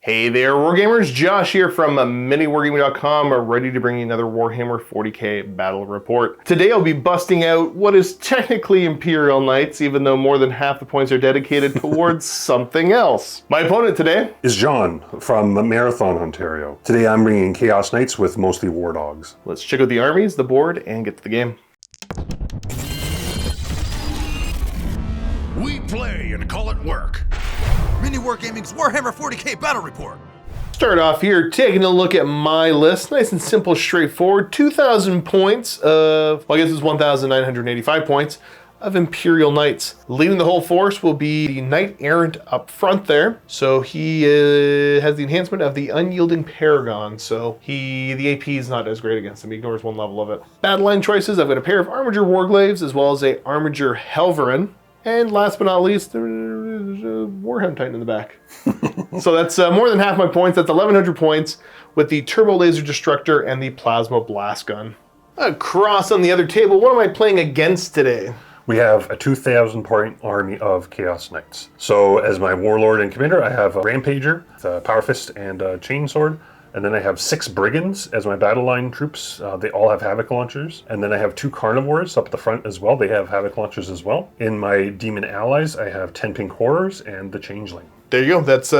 Hey there, Wargamers. Josh here from MiniWarGaming.com, ready to bring you another Warhammer 40k battle report. Today I'll be busting out what is technically Imperial Knights, even though more than half the points are dedicated towards something else. My opponent today is John from Marathon, Ontario. Today I'm bringing Chaos Knights with mostly War Dogs. Let's check out the armies, the board, and get to the game. We play and call it work. MiniWarGaming's Warhammer 40k battle report. Start off here, taking a look at my list. Nice and simple, straightforward. 2,000 points of, well, I guess it's 1,985 points of Imperial Knights. Leading the whole force will be the Knight Errant up front there. So he has the enhancement of the Unyielding Paragon. So the AP is not as great against him. He ignores one level of it. Battle line choices, I've got a pair of Armiger Warglaves as well as a Armiger Helverin. And last but not least, there's a Warhound Titan in the back. So that's more than half my points. That's 1,100 points with the Turbo Laser Destructor and the Plasma Blastgun. Across on the other table, what am I playing against today? We have a 2,000 point army of Chaos Knights. So as my Warlord and Commander, I have a Rampager, a Power Fist, and a Chainsword. And then I have 6 Brigands as my battle line troops. They all have Havoc launchers. And then I have 2 Carnivores up at the front as well. They have Havoc launchers as well. In my Demon allies, I have 10 Pink Horrors and the Changeling. There you go. That's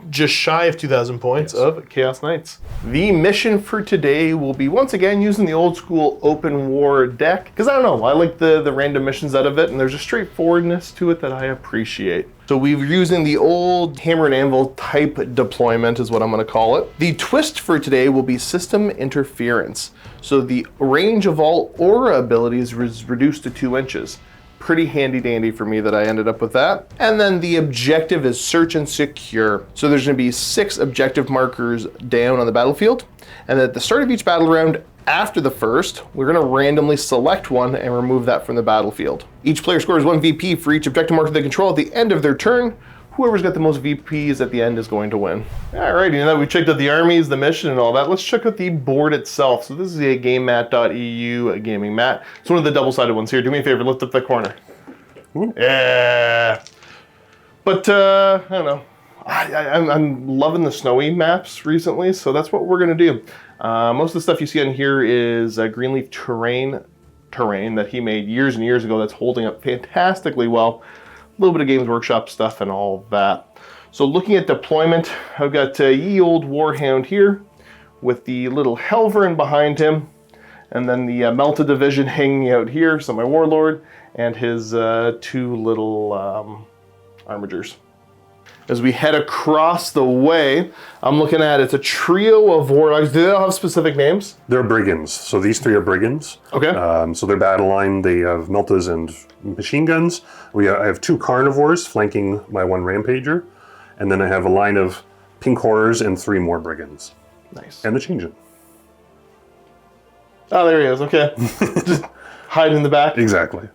just shy of 2,000 points of Chaos Knights. The mission for today will be once again using the old school open war deck. Because I don't know, I like the random missions out of it, and there's a straightforwardness to it that I appreciate. So we're using the old hammer and anvil type deployment is what I'm going to call it. The twist for today will be system interference. So the range of all aura abilities is reduced to 2 inches. Pretty handy dandy for me that I ended up with that. And then the objective is search and secure. So there's going to be 6 objective markers down on the battlefield. And at the start of each battle round, after the first, we're going to randomly select one and remove that from the battlefield. Each player scores 1 VP for each objective marker they control at the end of their turn. Whoever's got the most VPs at the end is going to win. Alrighty, now that we've checked out the armies, the mission, and all that, let's check out the board itself. So this is a GameMat.eu gaming mat. It's one of the double-sided ones here. Do me a favor, lift up that corner. Ooh. Yeah. But, I don't know. I'm loving the snowy maps recently, so that's what we're going to do. Most of the stuff you see on here is Greenleaf terrain that he made years and years ago that's holding up fantastically well. A little bit of Games Workshop stuff and all that. So looking at deployment, I've got ye old Warhound here with the little Helverin behind him, and then the Melta Division hanging out here, so my Warlord, and his 2 little Armigers. As we head across the way, I'm looking at, it's a trio of War Dogs. Do they all have specific names? They're Brigands. So these 3 are Brigands. Okay. So their battle line, they have Meltas and machine guns. I have 2 Carnivores flanking my 1 Rampager. And then I have a line of Pink Horrors and 3 more Brigands. Nice. And the Changeling. Oh, there he is. Okay. Just hide in the back. Exactly.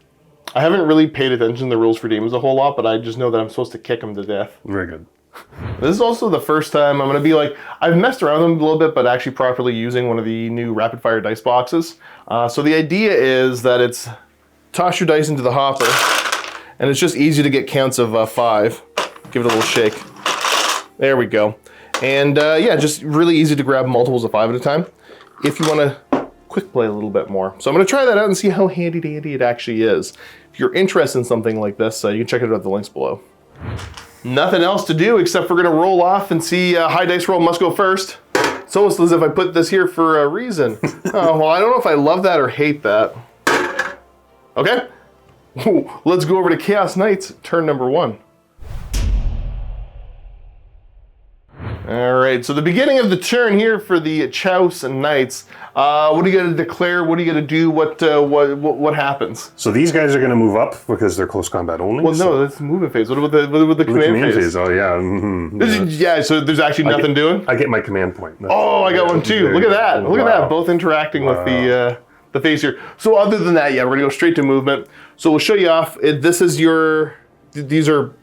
I haven't really paid attention to the rules for demons a whole lot, but I just know that I'm supposed to kick them to death. Very good. This is also the first time I'm going to be like, I've messed around with them a little bit, but actually properly using one of the new rapid fire dice boxes. So the idea is that it's toss your dice into the hopper, and it's just easy to get counts of 5. Give it a little shake. There we go. And yeah, just really easy to grab multiples of 5 at a time if you want to quick play a little bit more. So I'm going to try that out and see how handy dandy it actually is. If you're interested in something like this, you can check it out at the links below. Nothing else to do except we're going to roll off and see high dice roll must go first. It's almost as if I put this here for a reason. Oh, well, I don't know if I love that or hate that. Okay, let's go over to Chaos Knights, turn number 1. All right, so the beginning of the turn here for the Chaos Knights. What are you going to declare? What are you going to do? What happens? So these guys are going to move up because they're close combat only. Well, no, that's the movement phase. What about the command phase? Oh, yeah. Mm-hmm. Yeah, so there's actually nothing doing? I get my command point. Oh, I got one too. Look at that. Look at that. Both interacting with the phase here. So other than that, yeah, we're going to go straight to movement. So we'll show you off. This is these are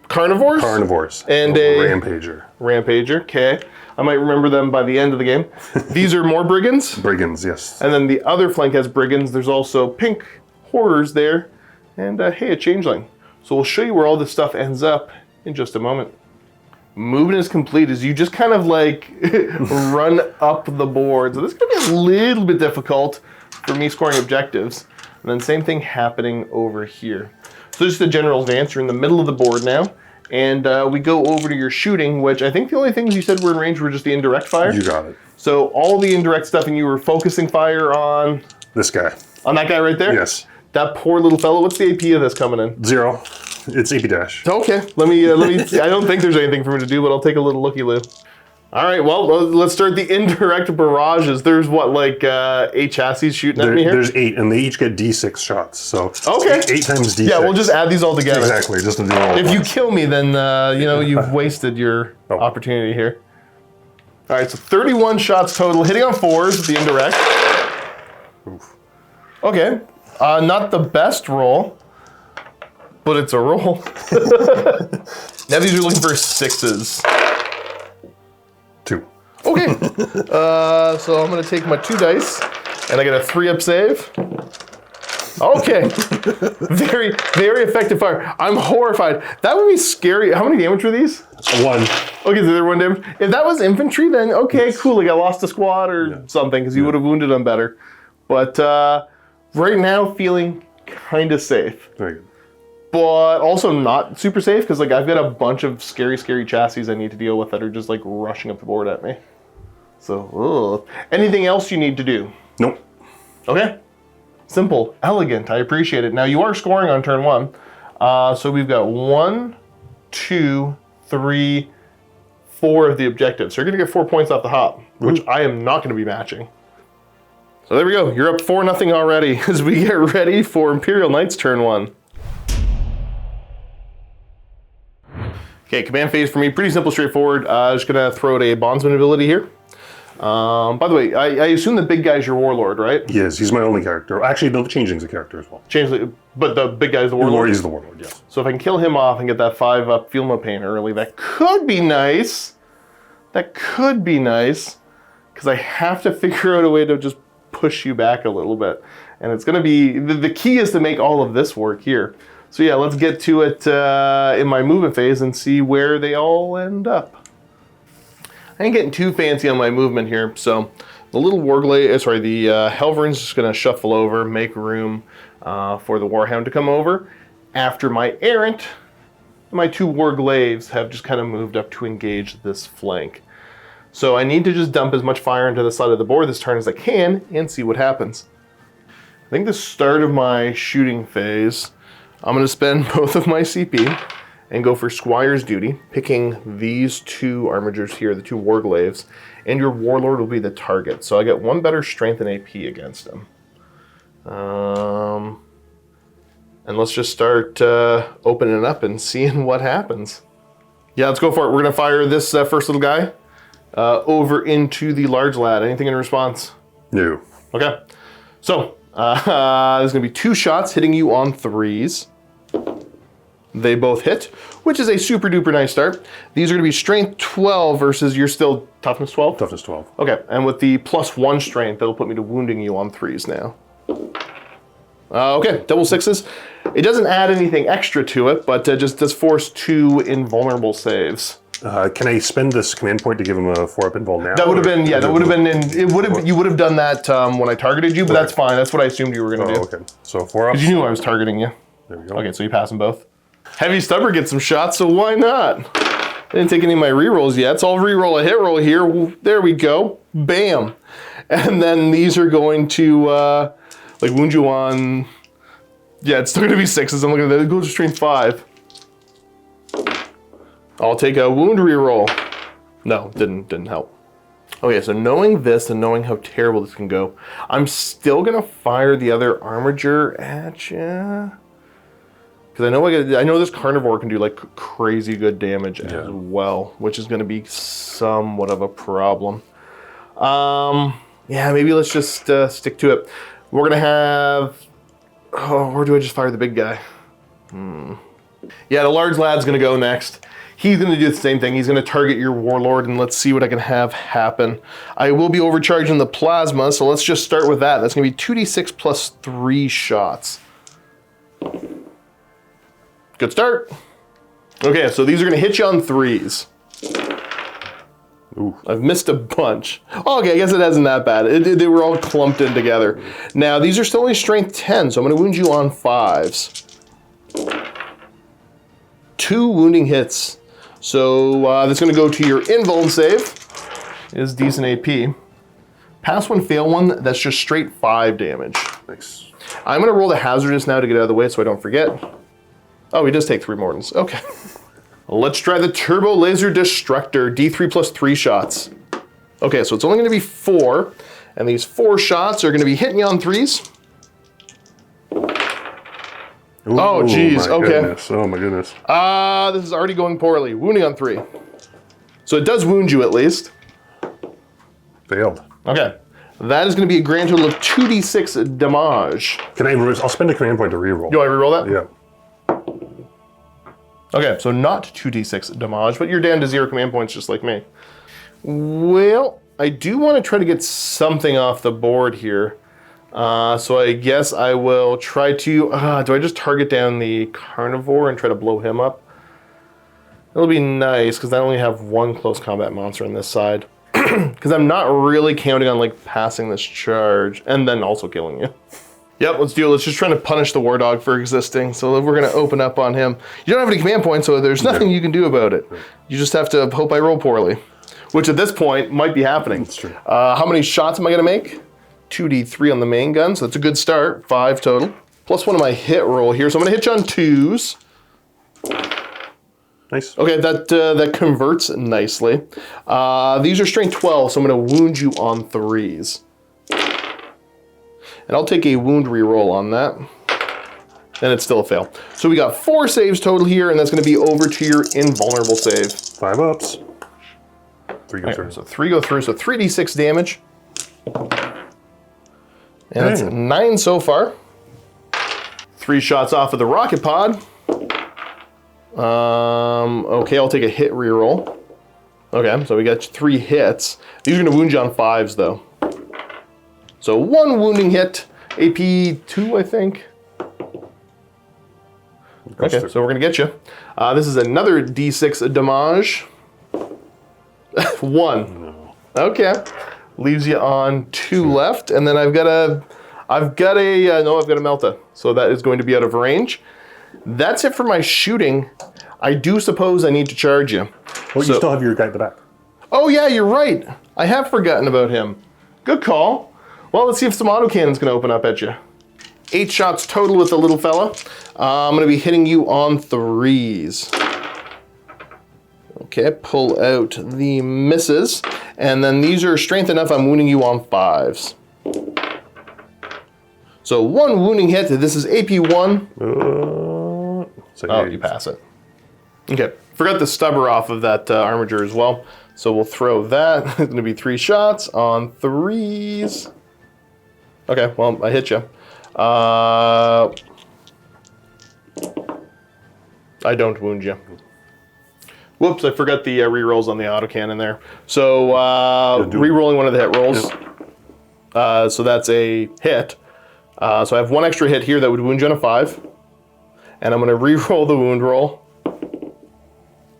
Carnivores? Carnivores. And a Rampager. Rampager, okay. I might remember them by the end of the game. These are more Brigands? Brigands, yes. And then the other flank has Brigands. There's also Pink Horrors there. And hey, a Changeling. So we'll show you where all this stuff ends up in just a moment. movement is complete as you just kind of like run up the board. So this is going to be a little bit difficult for me scoring objectives. And then same thing happening over here. So just the general advance, you're in the middle of the board now. And we go over to your shooting, which I think the only things you said were in range were just the indirect fire. You got it. So all the indirect stuff, and you were focusing fire on... This guy. On that guy right there? Yes. That poor little fellow. What's the AP of this coming in? 0. It's AP dash. Okay, let me I don't think there's anything for me to do, but I'll take a little looky-loo. All right, well, let's start the indirect barrages. There's what, like 8 chassis shooting at me here? There's 8, and they each get D6 shots. So okay. 8 times D6. Yeah, we'll just add these all together. Exactly, just to do all If you kill me, then you know you've wasted your opportunity here. All right, so 31 shots total, hitting on 4s with the indirect. Oof. Okay, not the best roll, but it's a roll. Now these are looking for 6s. 2. Okay, so I'm gonna take my 2 dice, and I get a 3-up save. Okay, very, very effective fire. I'm horrified. That would be scary. How many damage were these? 1. Okay, so they're 1 damage. If that was infantry, then okay, cool. Like I lost a squad or something, because you would have wounded them better. But right now, feeling kind of safe. Very good. But also not super safe, because like I've got a bunch of scary chassis I need to deal with that are just like rushing up the board at me. So, anything else you need to do? Nope. Okay. Simple, elegant. I appreciate it. Now you are scoring on turn 1. So we've got 1, 2, 3, 4 of the objectives. So you're gonna get 4 points off the hop, which I am not gonna be matching. So there we go. You're up 4-0 already as we get ready for Imperial Knights turn 1. Okay, command phase for me, pretty simple, straightforward. Just gonna throw out a bondsman ability here. By the way, I assume the big guy's your warlord, right? Yes, he's my only character. Actually, no, Changeling's a character as well. Changeling, but the big guy's the warlord? He's the warlord, yes. So if I can kill him off and get that 5-up Feel No Pain early, that could be nice. That could be nice, because I have to figure out a way to just push you back a little bit. And it's gonna be, the key is to make all of this work here. So yeah, let's get to it in my movement phase and see where they all end up. I ain't getting too fancy on my movement here, so the little the Helverin's just gonna shuffle over, make room for the Warhound to come over. After my errant, my 2 Warglaves have just kind of moved up to engage this flank. So I need to just dump as much fire into the side of the board this turn as I can and see what happens. I think the start of my shooting phase, I'm gonna spend both of my CP and go for Squire's Duty, picking these 2 armigers here, the 2 Warglaves, and your Warlord will be the target. So I get 1 better strength and AP against him. And let's just start opening up and seeing what happens. Yeah, let's go for it. We're gonna fire this first little guy over into the large lad. Anything in response? No. Okay. So, there's gonna be 2 shots hitting you on 3s. They both hit, which is a super duper nice start. These are gonna be strength 12 versus you're still toughness 12? Toughness 12. Okay, and with the +1 strength, that'll put me to wounding you on 3s now. Okay, double 6s. It doesn't add anything extra to it, but just does force 2 invulnerable saves. Can I spend this command point to give him a 4-up invul now? That would have been, yeah, that would have been, you would have done that when I targeted you, but that's fine. That's what I assumed you were gonna do. Okay, so 4 up. Because you knew I was targeting you. There we go. Okay, so you pass them both. Heavy Stubber gets some shots, so why not? I didn't take any of my rerolls yet, so I'll reroll a hit roll here. There we go. Bam. And then these are going to like wound you on. Yeah, it's still gonna be 6s. I'm looking at that. It goes to strength 5. I'll take a wound reroll. No, didn't help. Okay, so knowing this and knowing how terrible this can go, I'm still gonna fire the other armiger at you. Because I know this carnivore can do like crazy good damage as well, which is gonna be somewhat of a problem. Yeah, maybe let's just stick to it. We're gonna have, where do I just fire the big guy? Yeah, the large lad's gonna go next. He's gonna do the same thing. He's gonna target your warlord, and let's see what I can have happen. I will be overcharging the plasma, so let's just start with that. That's gonna be 2d6 plus 3 shots. Good start. Okay, so these are gonna hit you on 3s. Ooh. I've missed a bunch. Oh, okay, I guess it isn't that bad. They were all clumped in together. Now, these are still only strength 10, so I'm going to wound you on 5s. 2 wounding hits. So that's going to go to your invuln save. It is decent AP. Pass one, fail one, that's just straight 5 damage. Nice. I'm going to roll the hazardous now to get out of the way so I don't forget. Oh, he does take 3 Mortons. Okay. Let's try the Turbo Laser Destructor, D3 plus 3 shots. Okay, so it's only going to be 4, and these 4 shots are going to be hitting you on 3s. Ooh, Oh, geez, okay. Goodness. Oh my goodness. This is already going poorly. Wounding on 3. So it does wound you at least. Failed. Okay. That is going to be a grand total of 2d6 damage. Can I'll spend a command point to reroll. You want to reroll that? Yeah. Okay, so not 2d6 damage, but you're down to 0 command points just like me. Well, I do want to try to get something off the board here. So I guess I will try to... do I just target down the carnivore and try to blow him up? It'll be nice, because I only have 1 close combat monster on this side. Because I'm not really counting on like passing this charge, and then also killing you. Yep, let's do it. Let's just try to punish the War Dog for existing. So we're going to open up on him. You don't have any command points, so there's nothing you can do about it. You just have to hope I roll poorly. Which at this point might be happening. That's true. How many shots am I going to make? 2d3 on the main gun, so that's a good start. 5 total. Plus 1 of my hit roll here, so I'm going to hit you on 2s. Nice. Okay, that converts nicely. These are strength 12, so I'm going to wound you on 3s. And I'll take a wound reroll on that. And it's still a fail. So we got 4 saves total here, and that's going to be over to your invulnerable save. 5 ups. 3 go through. So 3 go through, so 3d6 damage. And that's 9 so far. 3 shots off of the rocket pod. Okay, I'll take a hit reroll. Okay, so we got 3 hits. These are going to wound you on 5s, though. So 1 wounding hit, AP 2, I think. Okay, so we're going to get you. This is another D6 damage. 1. No. Okay, leaves you on 2 left, and then I've got a Melta, so that is going to be out of range. That's it for my shooting. I do suppose I need to charge you. Well, you still have your guy at the back. Oh yeah, you're right. I have forgotten about him. Good call. Well, let's see if some autocannon's gonna open up at you. 8 shots total with the little fella. I'm gonna be hitting you on 3s. Okay, pull out the misses. And then these are strength enough, I'm wounding you on 5s. So 1 wounding hit, this is AP 1. You pass it. Okay, forgot the stubber off of that armature as well. So we'll throw that. It's gonna be 3 shots on 3s. Okay, well, I hit you. I don't wound you. Whoops, I forgot the rerolls on the autocannon there. So rerolling one of the hit rolls. Yep. So that's a hit. So I have 1 extra hit here that would wound you on a 5. And I'm gonna re-roll the wound roll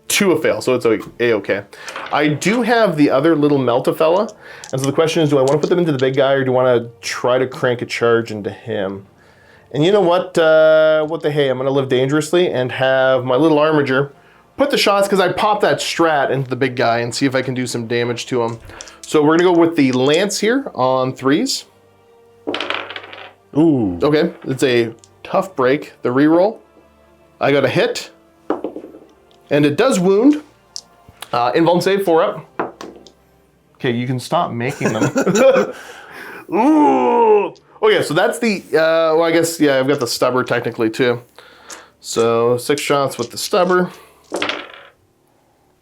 to a fail, so it's a-okay. I do have the other little Melta fella, and so the question is, do I want to put them into the big guy, or do I want to try to crank a charge into him? And you know what? What the hey, I'm gonna live dangerously and have my little armature put the shots, because I pop that strat into the big guy and see if I can do some damage to him. So we're gonna go with the lance here on 3s. Ooh. Okay, it's a tough break. The reroll. I got a hit, and it does wound. Invuln save, 4 up. Okay, you can stop making them. Ooh! Okay, so that's the, well, I guess, yeah, I've got the stubber technically too. So 6 shots with the stubber.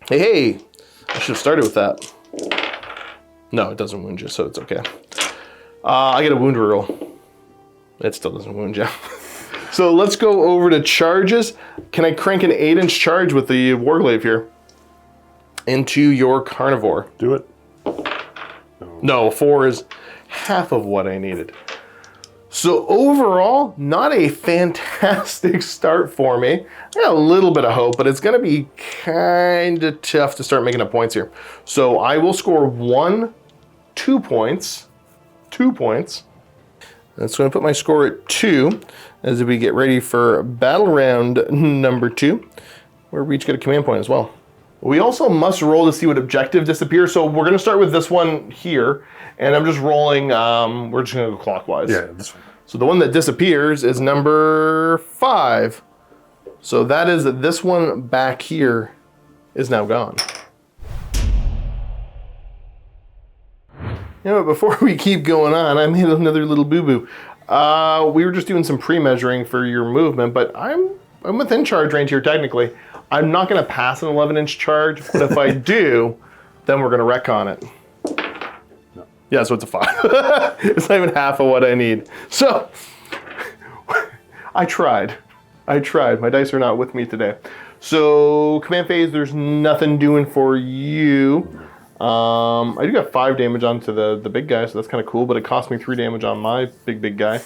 Hey, I should have started with that. No, it doesn't wound you, so it's okay. I get a wound reroll. It still doesn't wound you. So let's go over to charges. Can I crank an 8-inch charge with the Warglaive here into your carnivore? Do it. No, 4 is half of what I needed. So overall, not a fantastic start for me. I got a little bit of hope, but it's going to be kind of tough to start making up points here. So I will score 2 points. 2 points. That's going to put my score at 2 as we get ready for battle round number 2, where we each get a command point as well. We also must roll to see what objective disappears. So we're going to start with this one here, and I'm just rolling. We're just going to go clockwise. Yeah, this one. So the one that disappears is number 5. So that is this one back here is now gone. You know what, before we keep going on, I made another little boo-boo. We were just doing some pre-measuring for your movement, but I'm within charge range here technically. I'm not going to pass an 11-inch charge, but if I do, then we're going to retcon it. No. Yeah, so it's a 5. It's not even half of what I need. So, I tried. My dice are not with me today. So, command phase, there's nothing doing for you. I do got 5 damage onto the big guy, so that's kind of cool, but it cost me 3 damage on my big guy.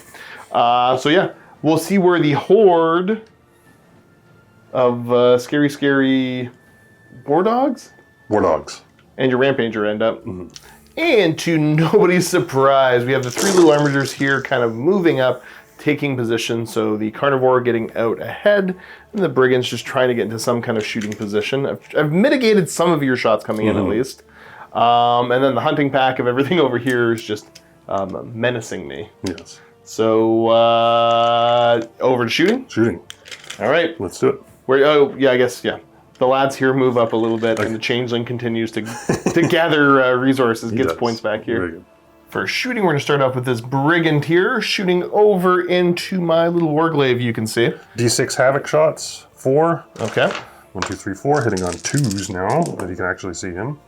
So yeah, we'll see where the horde of scary war dogs and your rampager end up. Mm-hmm. And to nobody's surprise, we have the 3 little armigers here kind of moving up, taking position. So the carnivore getting out ahead, and the brigands just trying to get into some kind of shooting position. I've mitigated some of your shots coming in at least. And then the hunting pack of everything over here is just menacing me. Yes. So over to shooting? Shooting. All right. Let's do it. Oh, yeah, I guess, yeah. The lads here move up a little bit, and the changeling continues to gather resources, gets points back here. Very good. For shooting, we're going to start off with this brigand here, shooting over into my little warglaive, you can see. D6 havoc shots, 4. Okay. 1, 2, 3, 4, hitting on 2s now, that you can actually see him.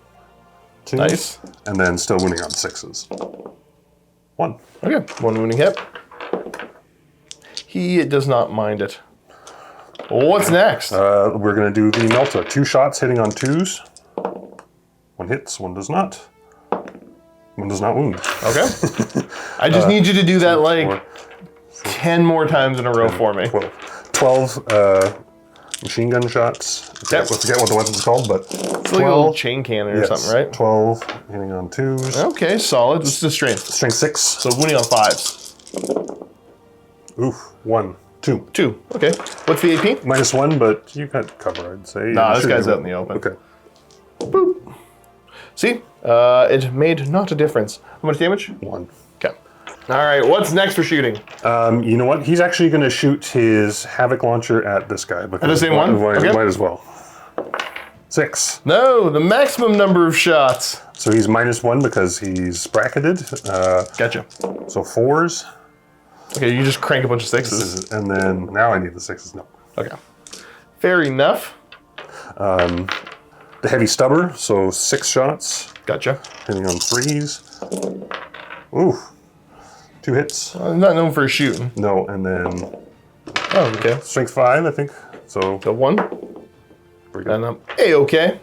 2. Nice. And then still winning on 6s. 1. Okay, 1 wounding hit. He does not mind it. What's next? We're going to do the Melta. 2 shots hitting on 2s. 1 hits, 1 does not. 1 does not wound. Okay. I just need you to do that like 10 more times in a row for me. 12 machine gun shots. I forget what the weapon's called, but it's like a little chain cannon or something, right? 12 hitting on 2s. Okay, solid. This is the strength. Strength 6. So wounding on 5s. Oof. 1. 2. 2. Okay. What's the AP? -1, but you got cover, I'd say. Nah, this guy's out in the open. Okay. Boop. See? It made not a difference. How much damage? 1. Okay. All right, what's next for shooting? You know what? He's actually going to shoot his Havoc launcher at this guy. At the same one? Okay. Might as well. 6. No, the maximum number of shots. So he's -1 because he's bracketed. Gotcha. So 4s. Okay, you just crank a bunch of 6s. And then, now I need the 6s. No. Okay. Fair enough. The heavy stubber, so 6 shots. Gotcha. Hitting on 3s. Ooh. 2 hits. I'm not known for shooting. No, and then Oh, okay. strength 5, I think. So The 1. pretty good. And A-okay.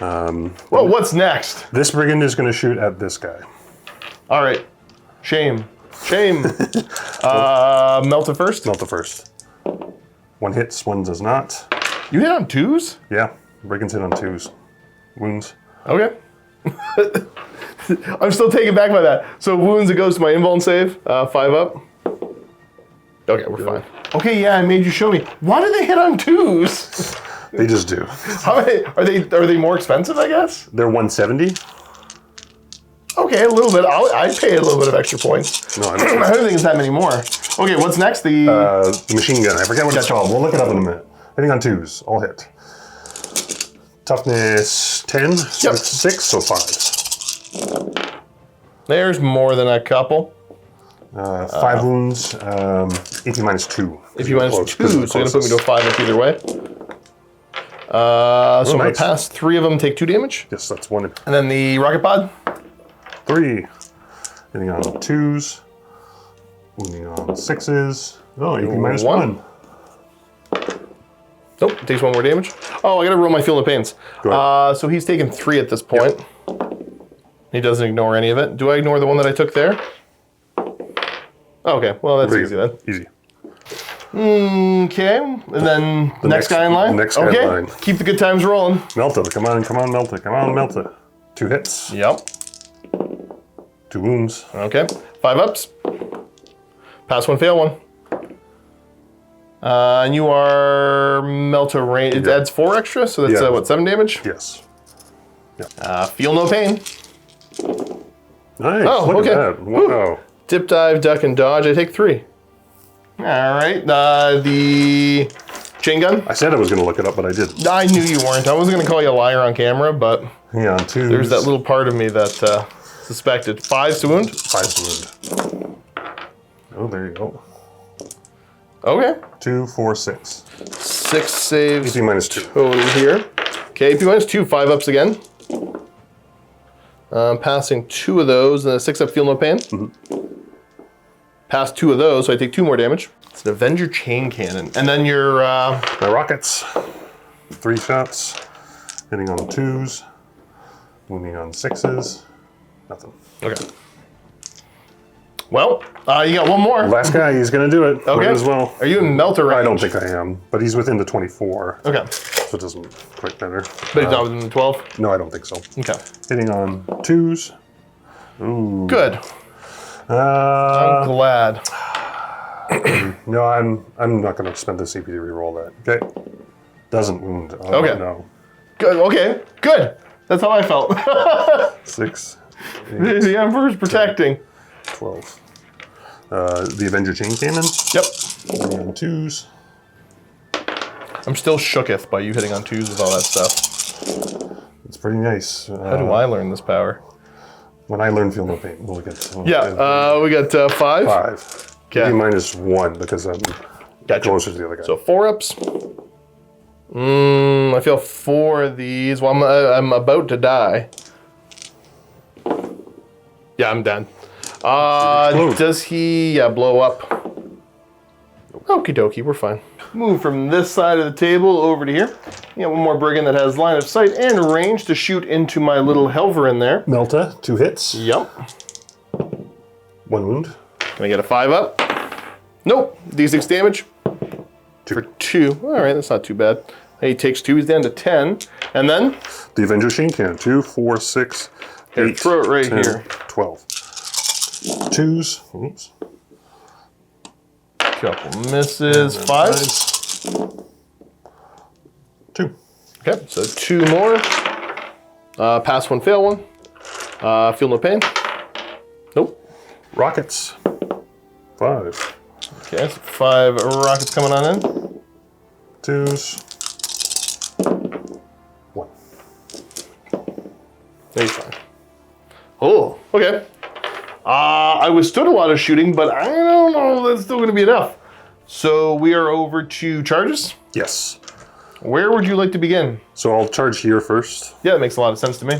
Well, what's next? This brigand is going to shoot at this guy. All right. Shame. Melta first? Not the first. 1 hits, 1 does not. You hit on 2s? Yeah, brigands hit on 2s. Wounds. Okay. I'm still taken back by that. So wounds, it goes to my invuln save. 5 up. Okay, we're fine. Okay, yeah, I made you show me. Why do they hit on 2s? They just do. How many are they more expensive, I guess? They're 170. Okay, a little bit. I'd pay a little bit of extra points. No, I don't think it's that many more. Okay, what's next? The machine gun. I forget what it's called. We'll look it up in a minute. Hitting on 2s. All hit. Toughness 10. Yep. 6, so 5s. There's more than a couple. 5 wounds. AP -2. If you -2, so you're going to put me to a 5 up either way. So I'm going to pass 3 of them, take 2 damage. Yes, that's 1. And then the rocket pod. 3. Hitting on 2s. Wounding on 6s. Oh, AP -1. Nope, takes 1 more damage. Oh, I gotta roll my Field of Pains. Go ahead. So he's taken 3 at this point. Yep. He doesn't ignore any of it. Do I ignore the one that I took there? Okay, well that's easy then. Easy. Okay, and then the next guy in line? Next guy in line. Keep the good times rolling. Melta, come on, Melta, come on, Melta. 2 hits. Yep. 2 wounds. Okay, 5 ups. Pass 1, fail 1. And you are Melta range. It adds 4 extra, so that's what, 7 damage? Yes. Feel no pain. Nice. Oh, look okay. at that. Wow. Dip, dive, duck, and dodge. I take 3. All right. The chain gun. I said I was going to look it up, but I didn't. I knew you weren't. I wasn't going to call you a liar on camera, but Yeah, 2. there's that little part of me that suspected. 5 to wound. 5 to wound. Oh, there you go. Okay. 2, 4, 6. 6 saves AP minus 2. total here. Okay, AP minus 2, 5 ups again. Passing 2 of those, and a 6 up, feel no pain. Pass 2 of those, so I take 2 more damage. It's an Avenger chain cannon. And then your... My rockets. 3 shots. Hitting on 2s. Wounding on 6s. Nothing. Okay. Well, you got 1 more. Last guy, he's going to do it. Okay. Might as well. Are you in Melta range? I don't think I am, but he's within the 24. Okay. So it doesn't quite matter. But he's not within the 12? No, I don't think so. Okay. Hitting on 2s. Ooh. Good. I'm glad. No, I'm not going to spend the CP to reroll that. Okay. Doesn't wound. Oh, Okay. No. Good. Okay. Good. That's how I felt. 6, 8, The Emperor's protecting. 12. The Avenger chain cannon. Yep. Hitting on 2s. I'm still shooketh by you hitting on 2s with all that stuff. It's pretty nice. How do I learn this power? When I learn feel no pain, we'll get. Yeah. We got 5. 5. Okay. minus 1 because I'm closer to the other guy. So 4 ups. I feel 4 of these. Well, I'm about to die. Yeah, I'm done. Does he blow up? Okie dokie, we're fine. Move from this side of the table over to here. You got 1 more brigand that has line of sight and range to shoot into my little helver in there. Melta, 2 hits. Yep. 1 wound. Can I get a 5 up? Nope. D6 damage. 2. For 2. All right, that's not too bad. He takes 2. He's down to 10. And then? The Avenger chain cannon. 2, 4, 6, 8, Here, throw it right 10, here. 12. 2s. Oops. Couple misses. 5s. 2. Okay, so 2 more. Pass 1, fail 1. Feel no pain. Nope. Rockets. 5. Okay, so 5 rockets coming on in. 2s. 1. There you fine. Oh, okay. I withstood a lot of shooting, but I don't know if that's still going to be enough. So we are over to charges. Yes. Where would you like to begin? So I'll charge here first. Yeah, that makes a lot of sense to me.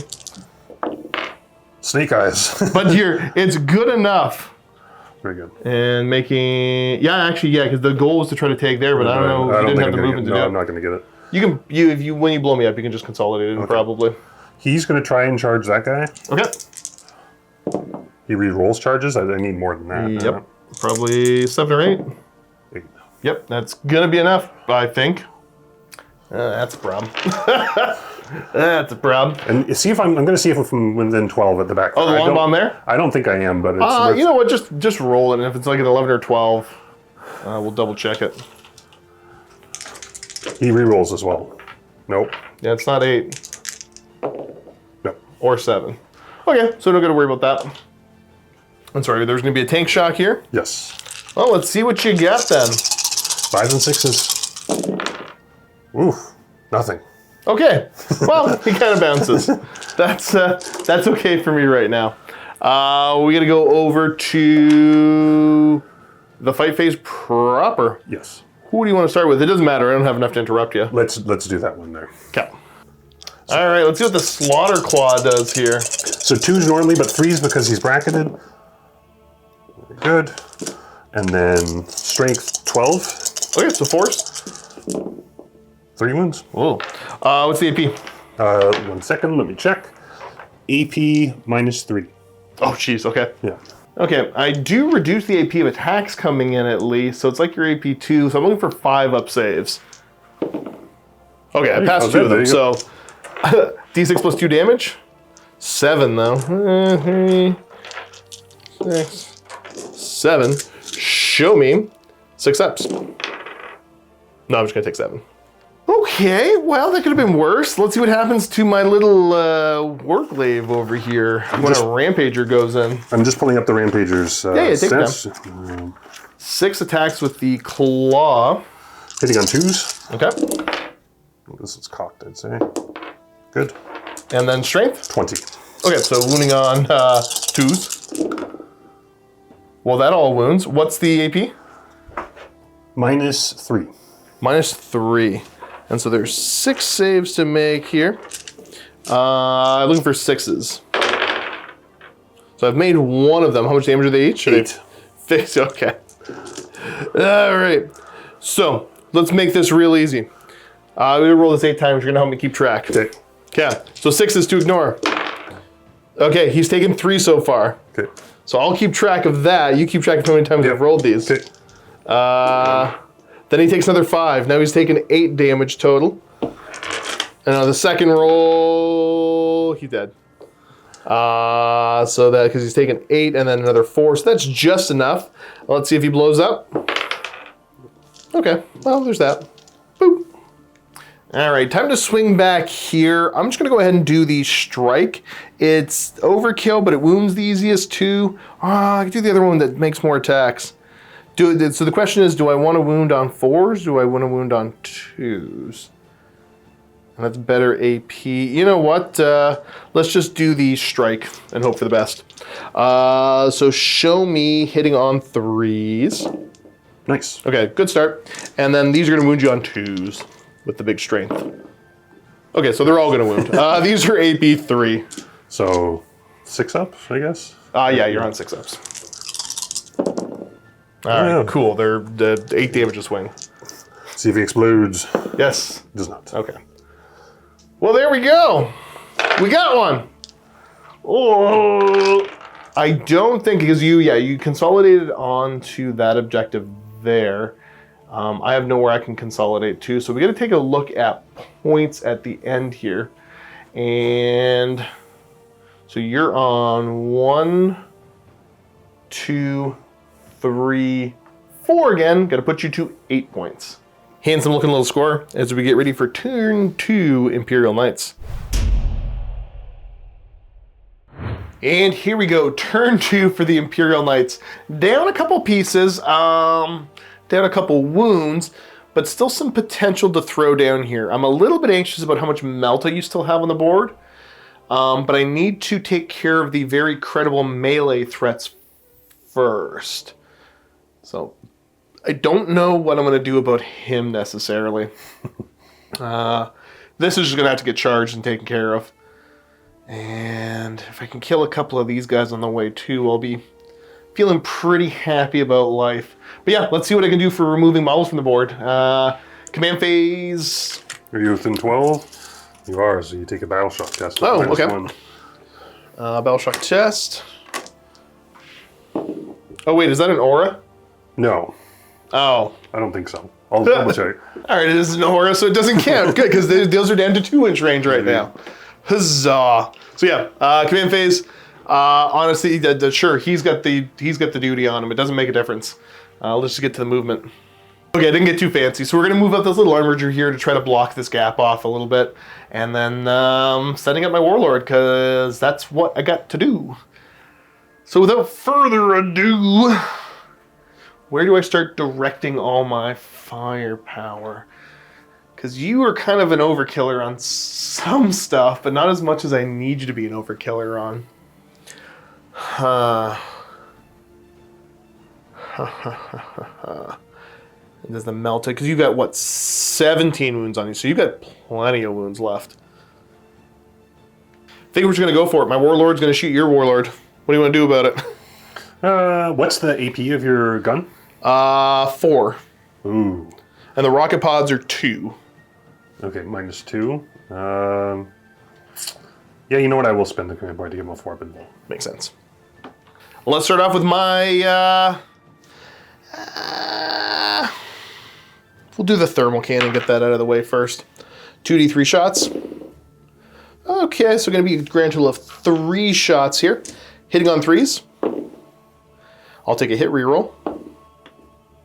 Snake eyes. But it's good enough. Very good. And making, because the goal was to try to take there, but I don't know. You didn't have the movement to do it. I'm not going to get it. You can, when you blow me up, you can just consolidate it probably. He's going to try and charge that guy. Okay. He re-rolls charges. I need more than that. Yep. Probably 7 or 8. 8. Yep, that's gonna be enough, I think. That's a problem. That's a problem. And see if I'm going to see if I'm from within 12 at the back. Oh, the long bomb there? I don't think I am, but it's. You know what? Just roll it, and if it's like an 11 or 12, we'll double check it. He re-rolls as well. Nope. Yeah, it's not 8 Nope. or 7. Okay, so don't got to worry about that. I'm sorry, there's going to be a tank shock here. Yes. Well, let's see what you got then. 5s and 6s. Oof. Nothing. Okay, well, he kind of bounces. That's okay for me right now. We got to go over to the fight phase proper. Yes. Who do you want to start with? It doesn't matter. I don't have enough to interrupt you. Let's do that one there. Okay. All right, let's see what the Slaughter Claw does here. So 2s normally, but 3s because he's bracketed. Very good. And then strength 12. Okay, so force. 3 wounds. Whoa. What's the AP? 1 second, let me check. AP minus 3. Oh, jeez, okay. Yeah. Okay, I do reduce the AP of attacks coming in at least, so it's like your AP 2, so I'm looking for 5 up saves. Okay, I passed 2 of them, so D6 plus 2 damage. 7 though. 3, 6, 7. Show me 6 ups. No, I'm just gonna take 7. Okay, well, that could have been worse. Let's see what happens to my little Warglaive over here when a Rampager goes in. I'm just pulling up the Rampager's take stats. them. 6 attacks with the Claw. Hitting on 2s. Okay. This is cocked, I'd say. Good. And then Strength? 20. Okay, so wounding on 2s. Well, that all wounds. What's the AP? -3. -3. And so there's 6 saves to make here. Looking for 6s. So I've made 1 of them. How much damage are they each? 8. 6, okay. All right. So let's make this real easy. We're gonna roll this 8 times. You're gonna help me keep track. Okay. Okay, so 6s to ignore. Okay, he's taken 3 so far. Okay. So I'll keep track of that. You keep track of how many times I've rolled these. Okay. Then he takes another 5. Now he's taken 8 damage total. And on the second roll, he's dead. So that, because he's taken 8 and then another 4. So that's just enough. Let's see if he blows up. Okay, well, there's that. Boop. All right, time to swing back here. I'm just gonna go ahead and do the strike. It's overkill, but it wounds the easiest too. I can do the other one that makes more attacks. So the question is, do I want to wound on 4s? Do I want to wound on 2s? And that's better AP. You know what? Let's just do the strike and hope for the best. So show me hitting on 3s. Nice. Okay, good start. And then these are going to wound you on 2s with the big strength. Okay, so they're all going to wound. These are AP 3. So 6 up, I guess? Yeah, you're on 6 ups. All right, cool. They're 8 damage a swing. See if he explodes. Yes. Does not. Okay. Well, there we go. We got one. Oh, I don't think, because you consolidated onto that objective there. I have nowhere I can consolidate to, so we got to take a look at points at the end here. And so you're on 1, 2, 3, 4 again. Got to put you to 8 points. Handsome looking little score as we get ready for turn 2 Imperial Knights. And here we go, turn 2 for the Imperial Knights. Down a couple pieces, down a couple wounds, but still some potential to throw down here. I'm a little bit anxious about how much Melta you still have on the board, but I need to take care of the very credible melee threats first. So I don't know what I'm going to do about him necessarily. This is just going to have to get charged and taken care of. And if I can kill a couple of these guys on the way too, I'll be feeling pretty happy about life. But yeah, let's see what I can do for removing models from the board. Command phase. Are you within 12? You are, so you take a battle shock test. Oh, okay. -1. Battle shock test. Oh wait, is that an aura? No, Oh. I don't think so. I'll double check. All right, it is an aura, so it doesn't count. Good, because those are down to 2-inch range right now. Huzzah! So yeah, command phase. Honestly, sure, he's got the duty on him. It doesn't make a difference. Let's just get to the movement. Okay, I didn't get too fancy, so we're gonna move up this little armature here to try to block this gap off a little bit, and then setting up my warlord, because that's what I got to do. So without further ado, where do I start directing all my firepower? Because you are kind of an overkiller on some stuff, but not as much as I need you to be an overkiller on. And there's the Melta, because you've got, what, 17 wounds on you, so you've got plenty of wounds left. I think we're just going to go for it. My warlord's going to shoot your warlord. What do you want to do about it? What's the AP of your gun? 4. Ooh. And the rocket pods are 2. Okay, -2. Yeah, you know what? I will spend the command point to give him a 4, but Makes sense. Well, let's start off with my... we'll do the thermal cannon, get that out of the way first. 2d3 shots. Okay, so going to be a grand total of 3 shots here. Hitting on 3s. I'll take a hit reroll.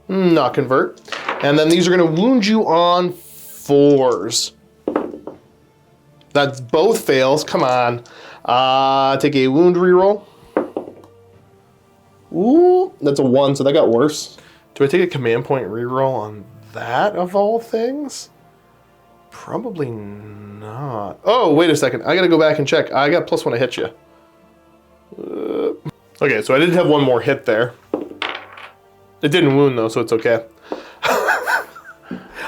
Not convert. And then these are going to wound you on 4s. That's both fails. Come on. Take a wound reroll. Ooh, that's a 1, so that got worse. Do I take a command point reroll on that of all things? Probably not. Oh, wait a second. I gotta go back and check. I got +1 to hit you. Okay, so I did have 1 more hit there. It didn't wound though, so it's okay.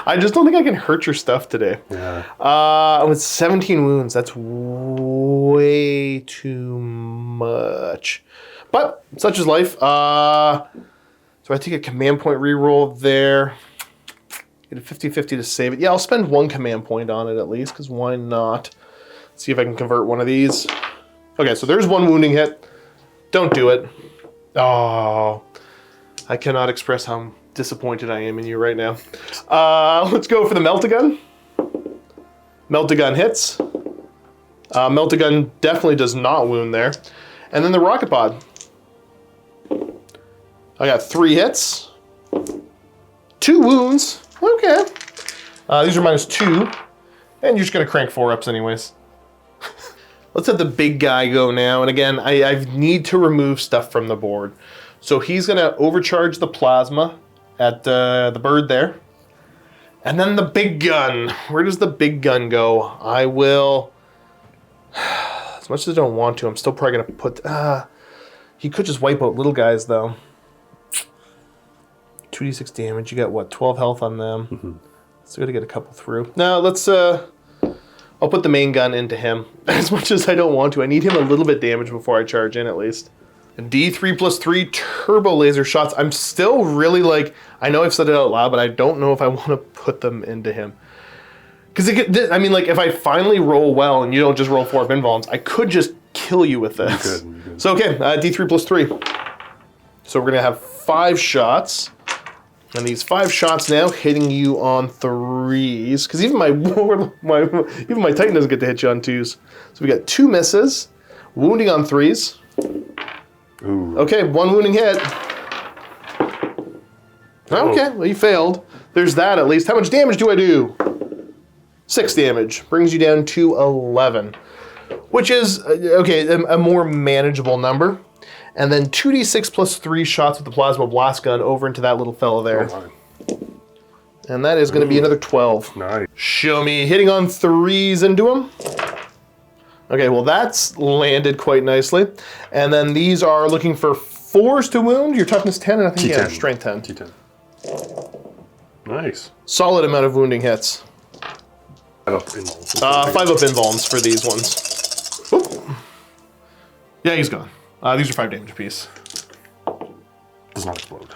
I just don't think I can hurt your stuff today. Yeah. With 17 wounds, that's way too much. But such is life. So I take a command point reroll there. Get a 50-50 to save it. Yeah, I'll spend 1 command point on it at least, because why not? See if I can convert one of these. Okay, so there's 1 wounding hit. Don't do it. Oh, I cannot express how disappointed I am in you right now. Let's go for the Melt-A-Gun. Melt-A-Gun hits. Melt-A-Gun definitely does not wound there. And then the Rocket Pod. I got 3 hits. 2 wounds. Okay. These are -2. And you're just going to crank 4-ups anyways. Let's have the big guy go now. And again, I need to remove stuff from the board. So he's going to overcharge the plasma at the bird there. And then the big gun. Where does the big gun go? I will... As much as I don't want to, I'm still probably going to put... he could just wipe out little guys, though. 2d6 damage. You got, what, 12 health on them? Mm-hmm. Still got to get a couple through. No, let's... I'll put the main gun into him. As much as I don't want to. I need him a little bit damage before I charge in, at least. D3+3 turbo laser shots. I'm still really like... I know I've said it out loud, but I don't know if I want to put them into him. Because, I mean, like, if I finally roll well and you don't just roll 4 invulns, I could just kill you with this. You could. So, okay, D3+3. So we're going to have 5 shots. And these 5 shots now hitting you on 3s. Because even my Titan doesn't get to hit you on 2s. So we got 2 misses. Wounding on 3s. Ooh. Okay, 1 wounding hit. Okay, well, you failed. There's that at least. How much damage do I do? 6 damage. Brings you down to 11. Which is, okay, a more manageable number. And then 2d6+3 shots with the Plasma Blastgun over into that little fella there. Oh, and that is going to be another 12. nice. Show me hitting on 3s into him. Okay, well that's landed quite nicely. And then these are looking for 4s to wound. Your toughness 10 and I think T10. strength 10. T10. Nice. Solid amount of wounding hits. 5 up invulns. 5 up invulns for these ones. Oop. Yeah, he's gone. These are 5 damage apiece. Does not explode.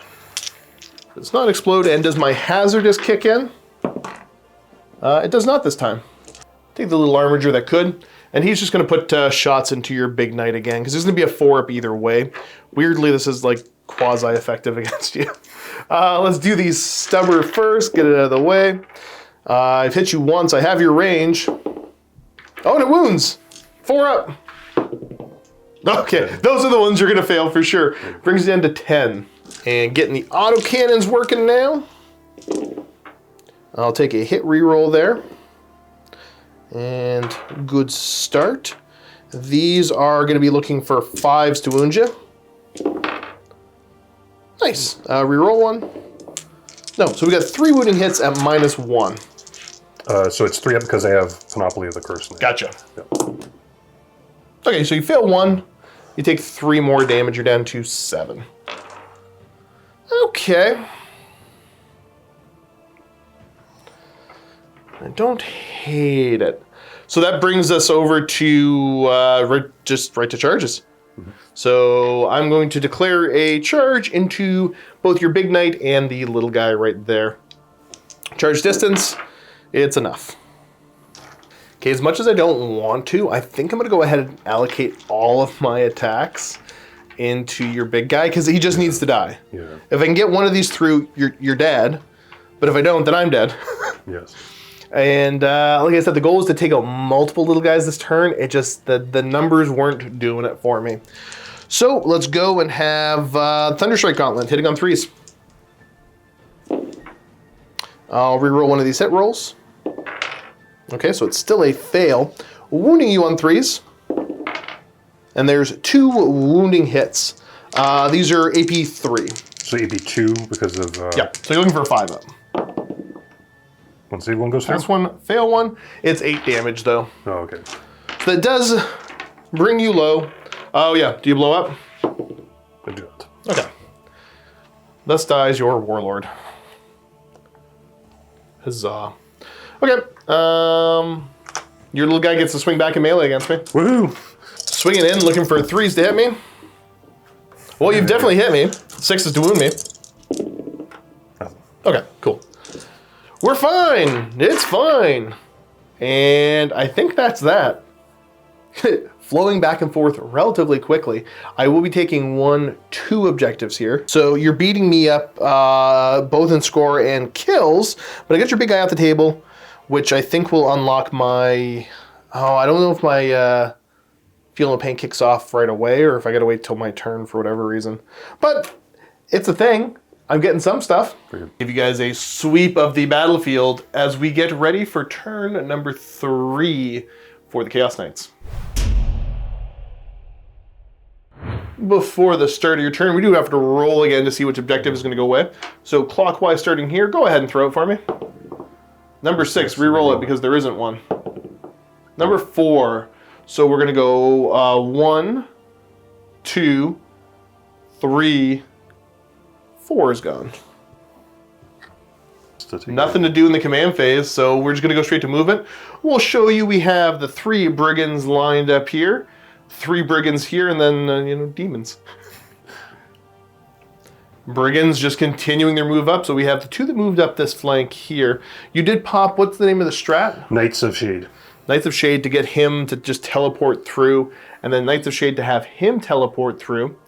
Does not explode, and does my hazardous kick in? It does not this time. Take the little armiger that could, and he's just going to put shots into your big knight again, because there's going to be a 4-up either way. Weirdly, this is like quasi-effective against you. Let's do these stubber first, get it out of the way. I've hit you once, I have your range. Oh, and it wounds! 4-up! Okay, those are the ones you're going to fail for sure. Brings you down to 10. And getting the autocannons working now. I'll take a hit reroll there. And good start. These are going to be looking for 5s to wound you. Nice. Reroll 1. No, so we got 3 wounding hits at -1. So it's 3 up because I have Panoply of the Curse now. Gotcha. Yep. Okay, so you fail 1. You take 3 more damage. You're down to 7. Okay. I don't hate it. So that brings us over to just right to charges. Mm-hmm. So I'm going to declare a charge into both your big knight and the little guy right there. Charge distance, it's enough. Okay, as much as I don't want to, I think I'm going to go ahead and allocate all of my attacks into your big guy because he just needs to die. Yeah. If I can get one of these through, you're dead. But if I don't, then I'm dead. Yes. And like I said, the goal is to take out multiple little guys this turn. It just, the numbers weren't doing it for me. So let's go and have Thunderstrike Gauntlet, hitting on 3s. I'll reroll one of these hit rolls. Okay, so it's still a fail. Wounding you on 3s. And there's 2 wounding hits. These are AP 3. So AP 2 because of... Yeah, so you're looking for a 5 up. One save, one goes through? Pass 1, fail 1. It's 8 damage though. Oh, okay. So that does bring you low. Oh yeah, do you blow up? I do it. Okay. Thus dies your warlord. Huzzah. Okay. Your little guy gets to swing back in melee against me. Woohoo! Swinging in, looking for 3s to hit me. Well, you've definitely hit me. 6s to wound me. Okay, cool. We're fine. It's fine. And I think that's that. Flowing back and forth relatively quickly. I will be taking 2 objectives here. So you're beating me up both in score and kills, but I got your big guy off the table, which I think will unlock my... Oh, I don't know if my Feeling of Pain kicks off right away or if I gotta wait till my turn for whatever reason. But it's a thing. I'm getting some stuff. Give you guys a sweep of the battlefield as we get ready for turn number 3 for the Chaos Knights. Before the start of your turn, we do have to roll again to see which objective is going to go away. So clockwise starting here, go ahead and throw it for me. Number 6, re-roll it because there isn't one. Number 4, so we're going to go 1, 2, 3, 4 is gone. Nothing to do in the command phase, so we're just going to go straight to movement. We'll show you we have the 3 brigands lined up here, 3 brigands here, and then, demons. Brigands just continuing their move up, so we have the 2 that moved up this flank here. You did pop, what's the name of the strat? Knights of Shade. Knights of Shade to get him to just teleport through, and then Knights of Shade to have him teleport through.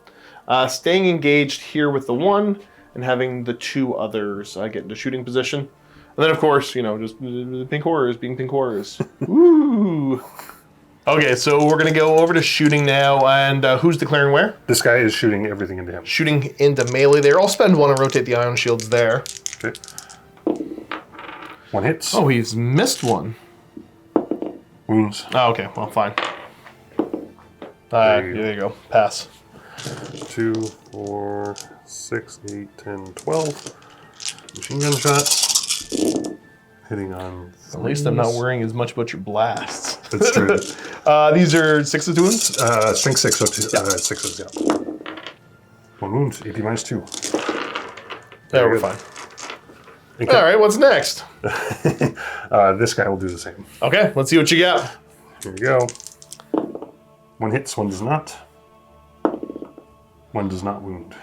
Staying engaged here with the 1, and having the 2 others get into shooting position. And then, of course, just pink horrors being pink horrors. Woo! Okay, so we're going to go over to shooting now, and who's declaring where? This guy is shooting everything into him. Shooting into melee there. I'll spend 1 and rotate the ion shields there. Okay. 1 hits. Oh, he's missed 1. Wounds. Oh, okay, well, fine. There you go. Pass. 2, 4, 6, 8, 10, 12. Machine gun shots. Hitting on 3s. At least I'm not worrying as much about your blasts. That's true. These are 6s to wounds? Strength 6, so 6s, yeah. 1 wound, AP minus 2. Yeah, we're fine. Okay. All right, what's next? This guy will do the same. Okay, let's see what you got. Here we go. 1 hits, 1 does not. 1 does not wound.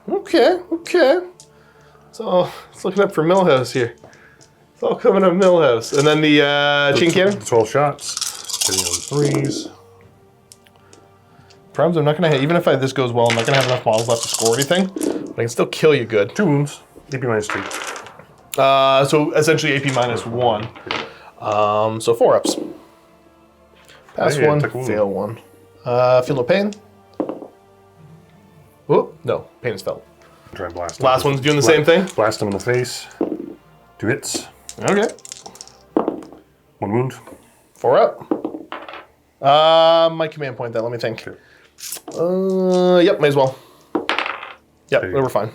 Okay. So let's looking up for Millhouse here. It's all coming up Millhouse. And then the chain cannon? 12 shots. Hitting on 3s. Problems I'm not going to hit. Even if this goes well, I'm not going to have enough models left to score anything. But I can still kill you good. 2 wounds. AP minus 2. So essentially AP minus 1. So 4 ups. Pass 1, fail 1. Feel no pain. Oh, no, pain is felt. Try and blast him. Last one's doing the same thing? Blast him in the face. 2 hits. Okay. 1 wound. 4 up. My command point that, let me think. Okay. Yep, may as well. Yep, we're fine.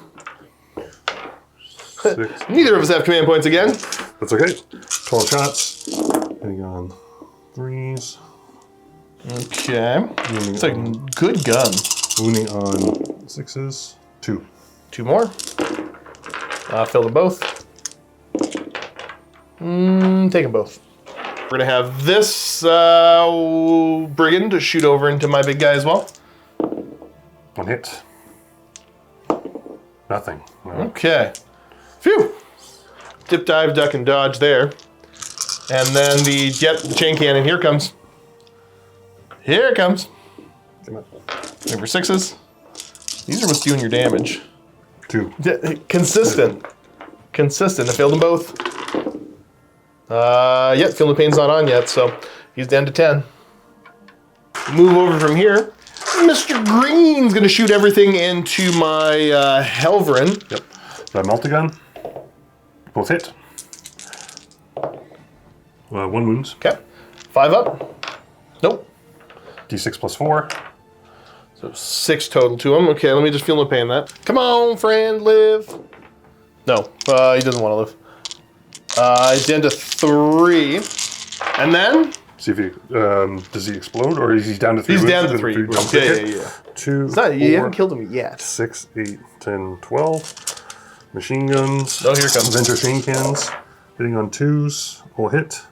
6. Neither of us have command points again. That's okay. 12 shots. Hitting on 3s. Okay. It's a good gun. Wounding on 6s. 2. 2 more. Fill them both. Take them both. We're going to have this brigand to shoot over into my big guy as well. 1 hit. Nothing. No. Okay. Phew. Dip, dive, duck, and dodge there. And then the chain cannon. Here it comes. Here it comes. Come on. Number 6s. These are what's doing your damage. 2. Consistent. Consistent. I failed them both. Yep, Feel No Pain's not on yet, so he's down to 10. Move over from here. Mr. Green's gonna shoot everything into my Helverin. Yep. The Meltagun. Both hit. 1 wounds. Okay. 5 up. Nope. D6 plus 4. So 6 total to him. Okay, let me just Feel No Pain that. Come on, friend, live. No, he doesn't want to live. He's down to 3. And then? See if he, does he explode or is he down to 3? He's down to 3. Yeah. 2, It's not, 4, you haven't killed him yet. 6, 8, 10, 12. Machine guns. Oh, here it comes. Venture chain cans. Hitting on 2s. Will hit.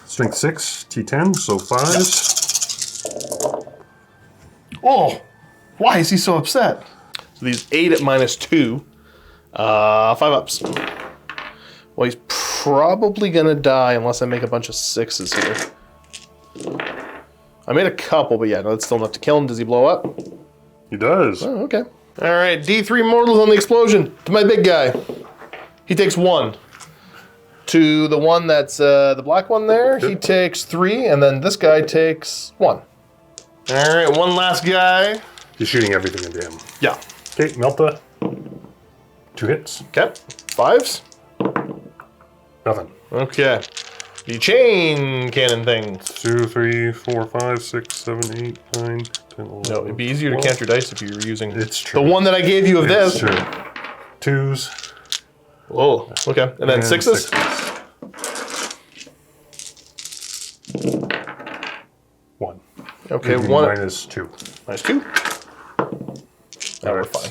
Strength 6, T10, so 5s. Oh, why is he so upset? So these 8 at -2. 5 ups. Well, he's probably gonna die unless I make a bunch of 6s here. I made a couple, but yeah, no, that's still enough to kill him. Does he blow up? He does. Oh, okay. All right, D3 mortals on the explosion to my big guy. He takes 1. To the one that's the black one there, he takes 3, and then this guy takes 1. All right, one last guy. He's shooting everything into him. Yeah. Okay, Melta. 2 hits. Okay, 5s. Nothing. Okay. The chain cannon things. 2, 3, 4, 5, 6, 7, 8, 9, 10, 11. No, it'd be easier to count your dice if you were using It's true. the one that I gave you of It's this. true. 2s. Oh, okay. And then 6s? 1. Okay, Maybe 1. -2. -2. Now we're fine.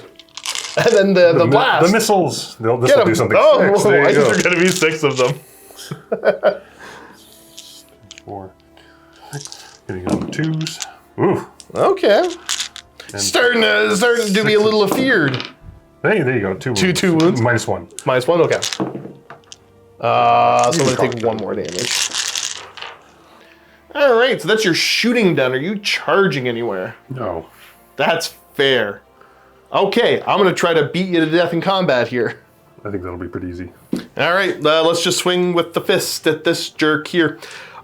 And then the blast. The missiles. This Get will do 'em. something. Oh, Six. There I you think go. there's going to be 6 of them. 4. Hitting on 2s. Ooh. Okay. Starting to be a little afeared. Hey, there you go. 2 wounds. Two wounds? -1. -1, okay. So I'm going to take 1 more damage. All right, so that's your shooting done. Are you charging anywhere? No. That's fair. Okay, I'm going to try to beat you to death in combat here. I think that'll be pretty easy. All right, let's just swing with the fist at this jerk here.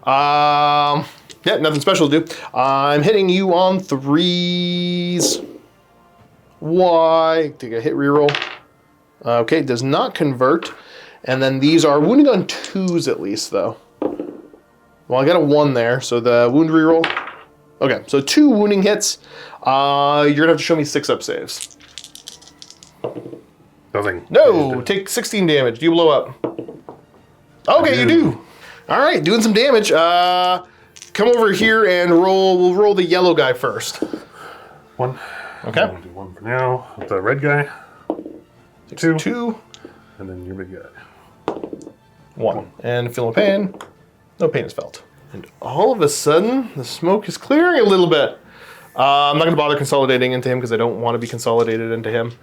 Yeah, nothing special to do. I'm hitting you on 3s. Why? Take a hit reroll. Okay, does not convert. And then these are wounding on 2s at least, though. Well, I got a 1 there, so the wound reroll. Okay, so 2 wounding hits. You're gonna have to show me 6 up saves. Nothing. No, take 16 damage. Do you blow up? Okay, you do. All right, doing some damage. Come over here and roll. We'll roll the yellow guy first. 1. Okay. I'll do 1 for now. With the red guy. 2. 2. And then your big guy. 1. And feel no pain. No pain is felt. And all of a sudden, the smoke is clearing a little bit. I'm not going to bother consolidating into him because I don't want to be consolidated into him.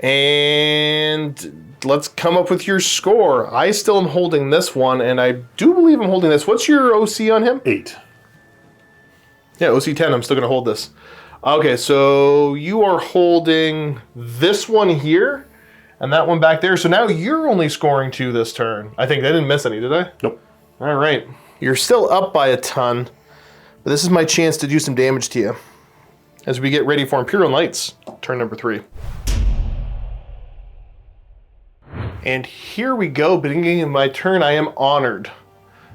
And let's come up with your score. I still am holding this one, and I do believe I'm holding this. What's your OC on him? 8. Yeah, OC 10. I'm still going to hold this. Okay, so you are holding this one here and that one back there. So now you're only scoring 2 this turn. I think I didn't miss any, did I? Nope. All right. You're still up by a ton, but this is my chance to do some damage to you as we get ready for Imperial Knights, turn number 3. And here we go, beginning of my turn, I am honored.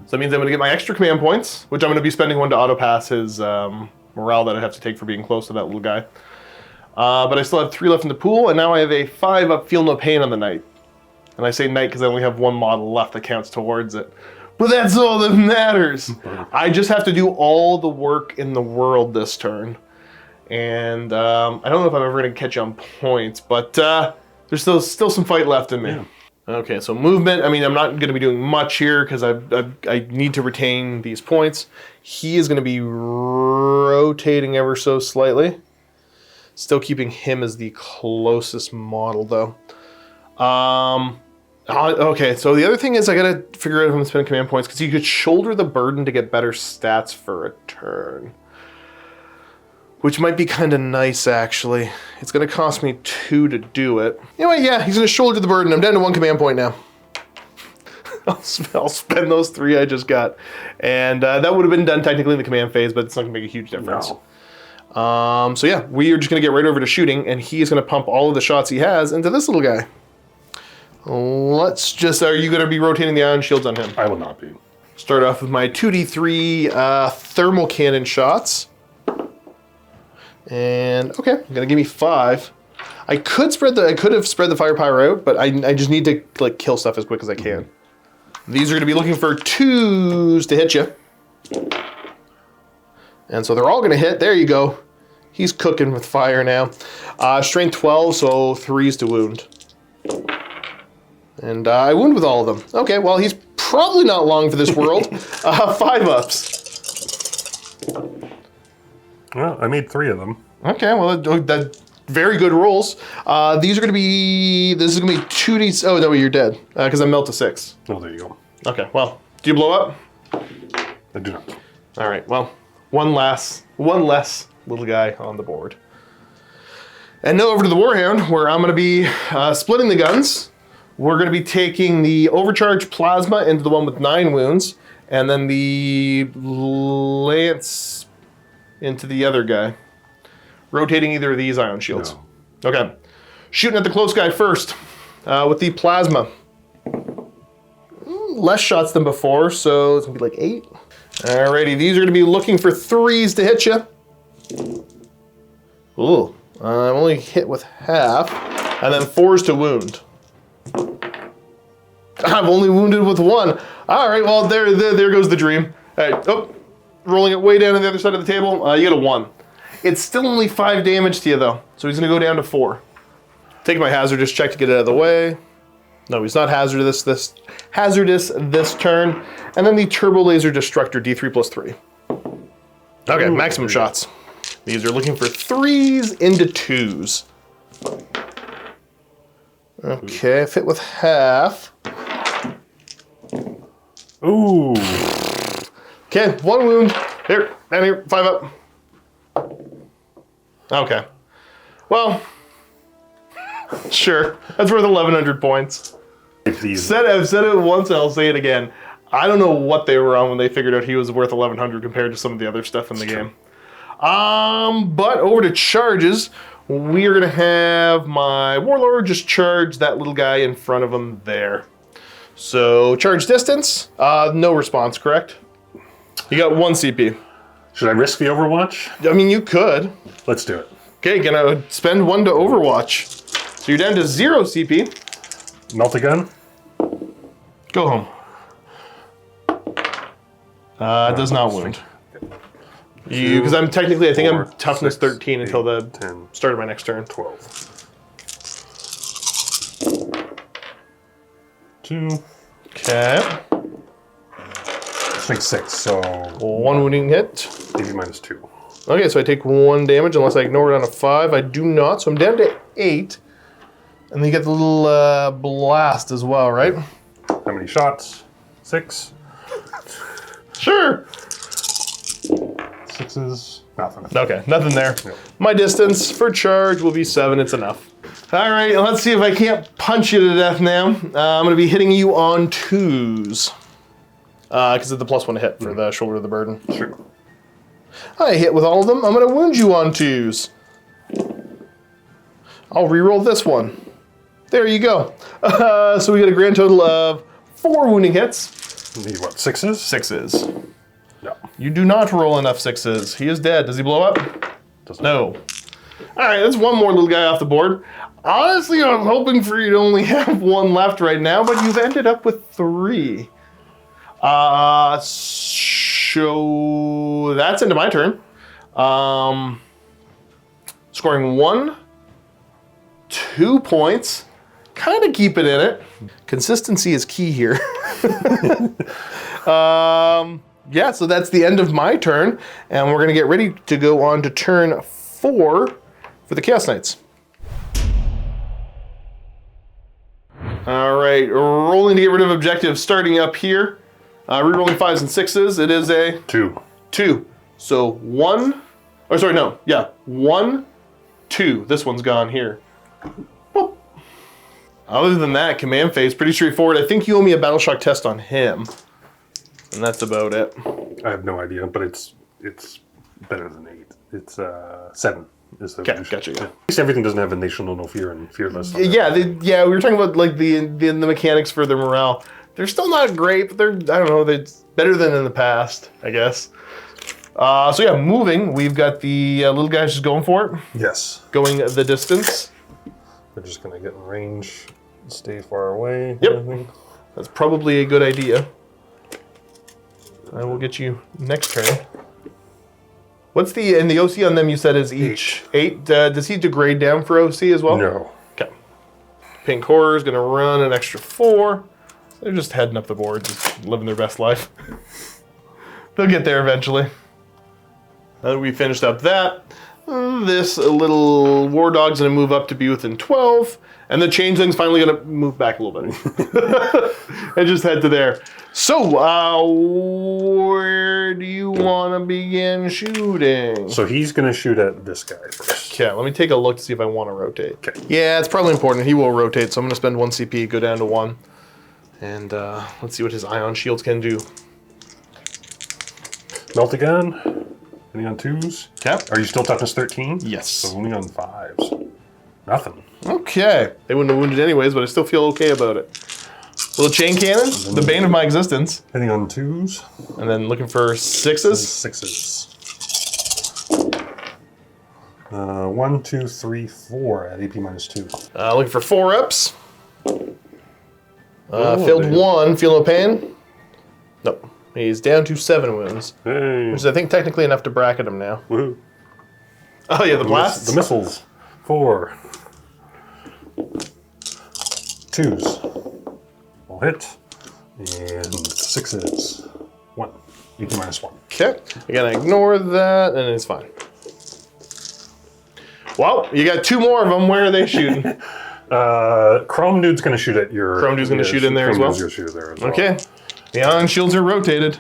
So that means I'm gonna get my extra command points, which I'm gonna be spending 1 to auto pass his morale that I have to take for being close to that little guy. But I still have 3 left in the pool, and now I have a 5 up Feel No Pain on the Knight. And I say Knight because I only have 1 model left that counts towards it. But that's all that matters. I just have to do all the work in the world this turn. And I don't know if I'm ever gonna catch you on points, but there's still some fight left in me. Yeah. Okay, so movement, I mean, I'm not gonna be doing much here because I need to retain these points. He is gonna be rotating ever so slightly. Still keeping him as the closest model though. Okay, so the other thing is I gotta figure out if I'm gonna spend command points because you could shoulder the burden to get better stats for a turn. which might be kind of nice, actually. It's going to cost me 2 to do it. Anyway, yeah, he's going to shoulder the burden. I'm down to 1 command point now. I'll spend those 3 I just got. And that would have been done technically in the command phase, but it's not going to make a huge difference. No. So yeah, we are just going to get right over to shooting, and he is going to pump all of the shots he has into this little guy. Let's just, are you going to be rotating the ion shields on him? I will not be. Start off with my 2d3 thermal cannon shots. And okay, gonna give me 5. I could have spread the fire power out, but I just need to like kill stuff as quick as I can. These are gonna be looking for 2s to hit you. And so they're all gonna hit. There you go. He's cooking with fire now. Strength 12, so 3s to wound. And I wound with all of them. Okay, well he's probably not long for this world. 5-ups. Well, I made 3 of them. Okay, well, that very good rolls. These are going to be, this is going to be 2d, oh no, you're dead, because I melt to 6. Oh, there you go. Okay, well, do you blow up? I do not. All right, well, one less little guy on the board. And now over to the Warhound, where I'm going to be splitting the guns. We're going to be taking the overcharged plasma into the one with 9 wounds, and then the lance into the other guy. Rotating either of these ion shields. No. Okay. Shooting at the close guy first with the plasma. Less shots than before, so it's going to be like 8. Alrighty, these are going to be looking for 3s to hit you. Ooh, I'm only hit with half, and then 4s to wound. I'm only wounded with 1. All right, well, there goes the dream. All right, oh, rolling it way down on the other side of the table. You get a 1. It's still only 5 damage to you, though, so he's going to go down to 4. Take my hazardous check to get it out of the way. No, he's not hazardous this turn. And then the Turbo Laser Destructor, D3 plus 3. Okay, maximum shots. These are looking for 3s into 2s. Okay, fit with half. Ooh. Okay, 1 wound. Here, down here, 5 up. Okay. Well, sure. That's worth 1,100 points. I've said it once and I'll say it again. I don't know what they were on when they figured out he was worth 1,100 compared to some of the other stuff in the game. But over to charges, we are going to have my Warlord just charge that little guy in front of him there. So, charge distance, no response, correct? You got 1 CP. Should I risk the Overwatch? I mean, you could. Let's do it. Okay, gonna spend 1 to Overwatch. So you're down to 0 CP. Melt a gun. Go home. Does not wound. You, because I'm technically, I think I'm toughness 13 until the 10, start of my next turn. 12. 2. Okay. Strength 6, so 1 wounding hit. AC minus 2. Okay, so I take 1 damage unless I ignore it on a 5. I do not, so I'm down to 8. And then you get the little blast as well, right? How many shots? 6. Sure. 6s. Nothing. Okay, nothing there. Yep. My distance for charge will be 7. It's enough. All right, let's see if I can't punch you to death now. I'm going to be hitting you on 2s. Because of the +1 hit for the shoulder of the burden. Sure. I hit with all of them. I'm going to wound you on 2s. I'll re-roll this one. There you go. So we get a grand total of 4 wounding hits. Need what, 6s? 6s. No. You do not roll enough 6s. He is dead. Does he blow up? No. All right, that's 1 more little guy off the board. Honestly, I'm hoping for you to only have 1 left right now, but you've ended up with 3. So that's into my turn. Scoring 1, 2 points. Kind of keep it in it. Consistency is key here. Yeah, so that's the end of my turn, and we're gonna get ready to go on to turn 4 for the Chaos Knights. All right, rolling to get rid of objectives, starting up here. Rerolling 5s and 6s, it is a 2. 2. So 1, Oh, sorry, no. Yeah, 1, 2. This one's gone here. Boop. Other than that, command phase, pretty straightforward. I think you owe me a battle shock test on him. And that's about it. I have no idea, but it's better than 8. It's 7 is the Okay, gotcha, yeah. At least everything doesn't have a nation know no fear and fearless. Yeah, we were talking about like the mechanics for the morale. They're still not great, but they're, I don't know, they're better than in the past, I guess. So yeah, moving, we've got the little guys just going for it. Yes. Going the distance. They're just going to get in range, stay far away. Yep. That's probably a good idea. I will get you next turn. What's the OC on them you said is each? 8. Does he degrade down for OC as well? No. Okay. Pink Horror is going to run an extra 4. They're just heading up the board, just living their best life. They'll get there eventually. We finished up that. This little War Dog's going to move up to be within 12. And the Changeling's finally going to move back a little bit. And just head to there. So, where do you want to begin shooting? So he's going to shoot at this guy first. Okay, let me take a look to see if I want to rotate. Okay. Yeah, it's probably important. He will rotate, so I'm going to spend 1 CP, go down to 1. And let's see what his ion shields can do. Melt again. Any on 2s? Yep. Are you still toughness 13? Yes. So only on 5s. Nothing. Okay. They wouldn't have wounded anyways, but I still feel okay about it. Little chain cannon, the bane of my existence. Any on 2s? And then looking for 6s. 6s. 1, 2, 3, 4 at AP -2. Looking for 4-ups. Oh, Failed damn. 1, feel no pain? Nope. He's down to 7 wounds. Hey. Which is, I think, technically enough to bracket him now. Woohoo. Oh, yeah, the blasts? The missiles. 4. 2s. Will hit. And 6s. 1. AP -1. Okay. You gotta ignore that, and it's fine. Well, you got 2 more of them. Where are they shooting? Chrome Dude's going to shoot at your... Chrome Dude's gonna shoot in there as well? Chrome Dude's going to shoot there as well. Okay. The ion shields are rotated.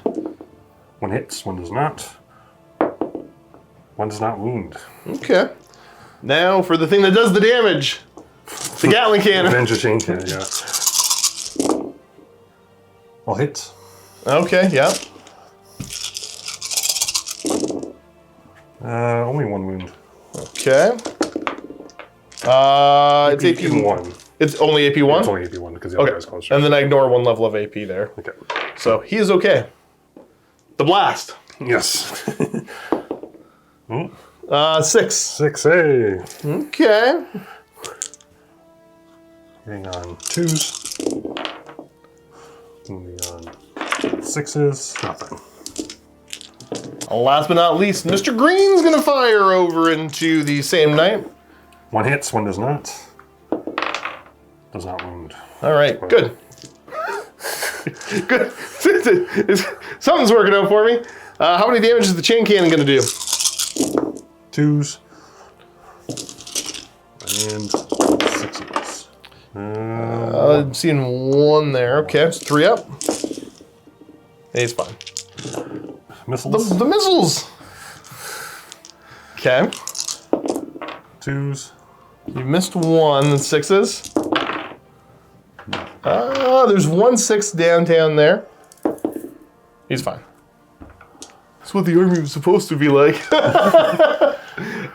1 hits, 1 does not. 1 does not wound. Okay. Now for the thing that does the damage. The Gatling cannon. Avenger chain cannon, yeah. I'll hit. Okay, yeah. Only 1 wound. Okay. It's AP 1. It's only AP 1? It's only AP 1 because the other guy's closer. And then I ignore 1 level of AP there. Okay. So he is okay. The blast. Yes. 6. 6, hey. Okay. Getting on 2s. Only on 6s. Nothing. Last but not least, Mr. Green's gonna fire over into the same knight. 1 hits, 1 does not. Does not wound. All right, good. Good. Something's working out for me. How many damage is the chain cannon gonna do? 2s. And 6s. I'm seeing 1 there. Okay, it's 3 up. He's fine. Missiles. The missiles. Okay. 2s. You missed 1, then 6s. There's 1 6 downtown there. He's fine. That's what the army was supposed to be like.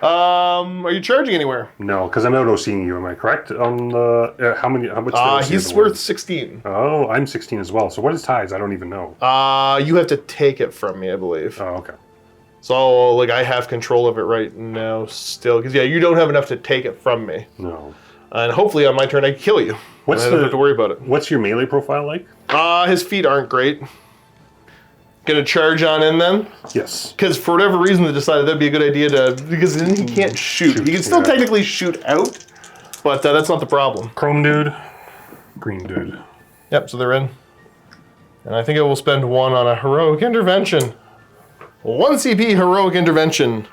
Are you charging anywhere? No, because I'm out OCing you. Am I correct on the how much? He's worth 16. Oh, I'm 16 as well. So what is ties? I don't even know. You have to take it from me, I believe. Oh, okay. So, like, I have control of it right now still. Because, yeah, you don't have enough to take it from me. No. And hopefully on my turn I can kill you. I don't have to worry about it. What's your melee profile like? His feet aren't great. Gonna charge on in then? Yes. Because for whatever reason they decided that'd be a good idea because then he can't shoot. He can still technically shoot out, but that's not the problem. Chrome dude, green dude. Yep, so they're in. And I think I will spend 1 on a heroic intervention. 1 CP heroic intervention.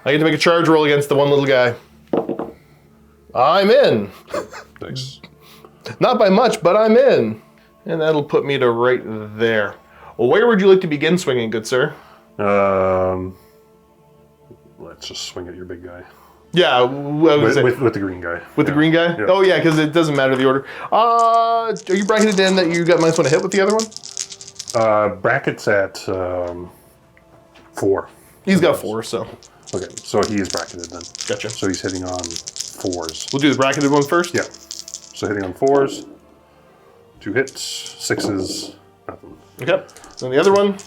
I get to make a charge roll against the 1 little guy. I'm in. Nice. Not by much, but I'm in. And that'll put me to right there. Well, where would you like to begin swinging, good sir? Let's just swing at your big guy. Yeah, With the green guy. With the green guy? Yeah. Oh yeah, because it doesn't matter the order. Are you bracketed in that you got -1 to hit with the other one? Brackets at 4. He's got 4, so. Okay, so he is bracketed then. Gotcha. So he's hitting on 4s. We'll do the bracketed one first? Yeah. So hitting on 4s, 2 hits, 6s, nothing. Okay. Then the other one.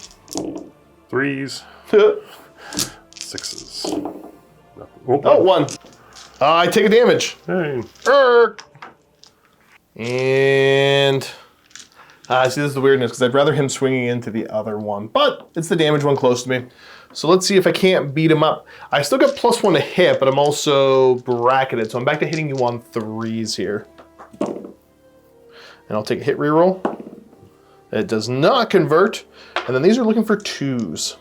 3s, 6s, nothing. Oh, 1. I take a damage. Hey. And see, this is the weirdness because I'd rather him swinging into the other one, but it's the damage one close to me. So let's see if I can't beat him up. I still got +1 to hit, but I'm also bracketed, so I'm back to hitting you on 3s here. And I'll take a hit reroll. It does not convert, and then these are looking for 2s.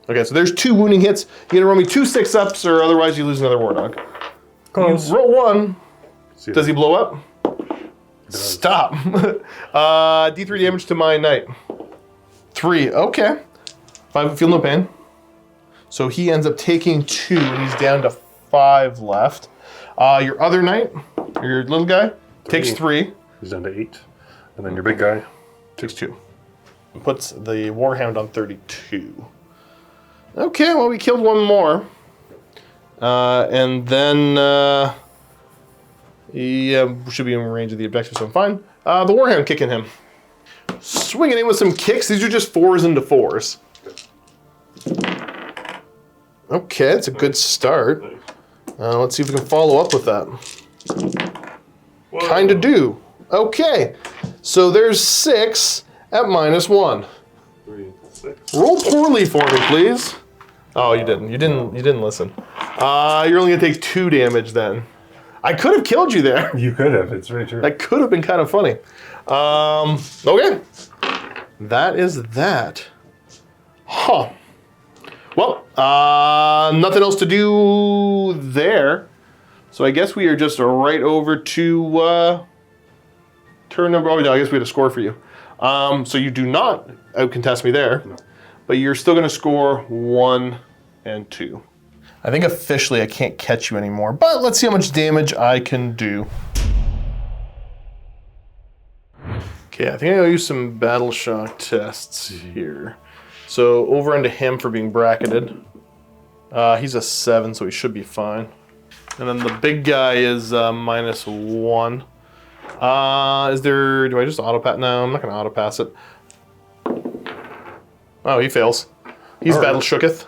Okay, so there's 2 wounding hits. You gotta roll me 2 6-ups, or otherwise you lose another War Dog. Close. You roll 1. See Does he blow up? Stop. D3 damage to my knight. 3. Okay. 5. Feel no pain. So he ends up taking 2, and he's down to 5 left. Your other knight, or your little guy, takes 3. He's down to 8, and then your big guy takes 2. Puts the Warhound on 32. Okay, well we killed 1 more, and then he should be in range of the objective, so I'm fine. The Warhound kicking him. Swinging in with some kicks. These are just 4s into 4s. Okay, that's a good start. Let's see if we can follow up with that. Kinda do. Okay, so there's 6 at -1. 3, 6. Roll poorly for me, please. Oh, you didn't. You didn't listen. You're only gonna take 2 damage then. I could have killed you there. You could have. It's very true. That could have been kind of funny. Okay. That is that. Huh. Well, nothing else to do there. So I guess we are just right over to turn number. Oh, no, I guess we had a score for you. So you do not out-contest me there, No. but you're still going to score 1 and 2. I think officially I can't catch you anymore, but let's see how much damage I can do. Okay, I think I'll use some battle shock tests here. So over onto him for being bracketed. He's a 7, so he should be fine. And then the big guy is -1. Do I just auto-pass? No, I'm not gonna auto-pass it. Oh, he fails. He's battle shooketh.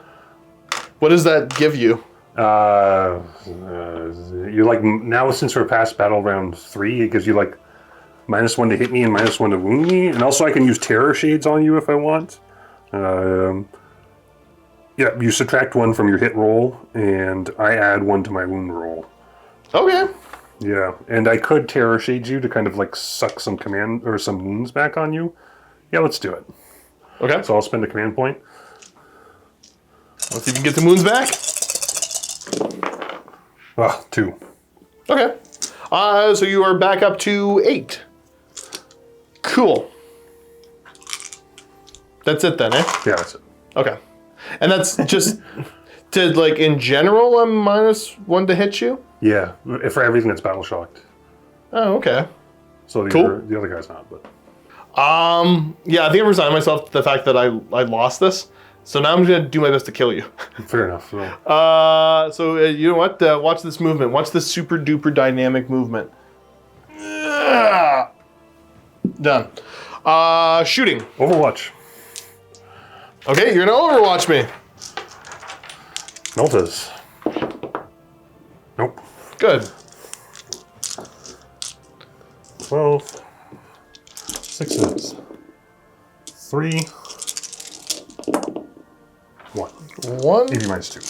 What does that give you? You're like, now since we're past battle round 3, it gives you like -1 to hit me and -1 to wound me. And also I can use Terror Shades on you if I want. Yeah, you subtract 1 from your hit roll, and I add 1 to my wound roll. Okay. Yeah, and I could Terror Shade you to kind of like suck some command or some wounds back on you. Yeah, let's do it. Okay. So I'll spend a command point. Let's see if you can get the moons back. 2. Okay. So you are back up to 8. Cool. That's it then, eh? Yeah, that's it. Okay. And that's just to, like, in general, I'm -1 to hit you? Yeah, for everything that's battle shocked. Oh, okay. So Cool. the other guy's not, but. Yeah, I think I resigned myself to the fact that I lost this. So now I'm gonna do my best to kill you. Fair enough. So. You know what? Watch this movement. Watch this super duper dynamic movement. Done. Shooting. Overwatch. Okay, you're gonna overwatch me. Meltas. Nope. Good. 12. 6s. 3. 1. 1. EV -2.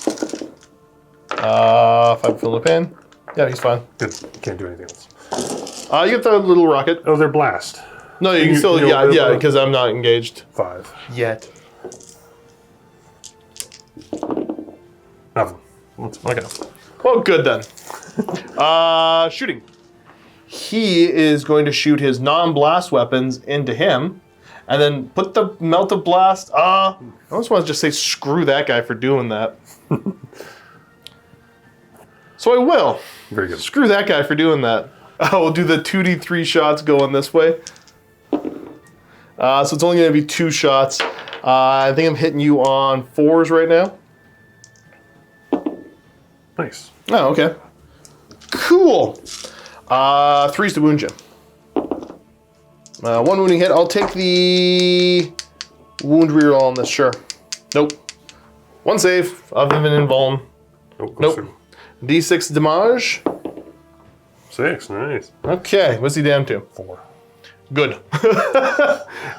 5 Philippine. Yeah, he's fine. Good. Can't do anything else. You get the little rocket. Oh, they're blast. No, you can still, yeah, because I'm not engaged. 5. Yet. Nothing. Okay. Well, good then. Shooting. He is going to shoot his non-blast weapons into him, and then put the melt of blast. I almost want to just say screw that guy for doing that. So I will. Very good. Screw that guy for doing that. We'll do the 2d3 shots going this way. So it's only going to be 2 shots. I think I'm hitting you on 4s right now. Nice. Oh, okay. Cool. 3s to wound you. 1 wounding hit. I'll take the wound reroll on this, sure. Nope. 1 save. I've been invuln. Nope. D6 damage. 6, nice. Okay, what's he down to? 4. Good.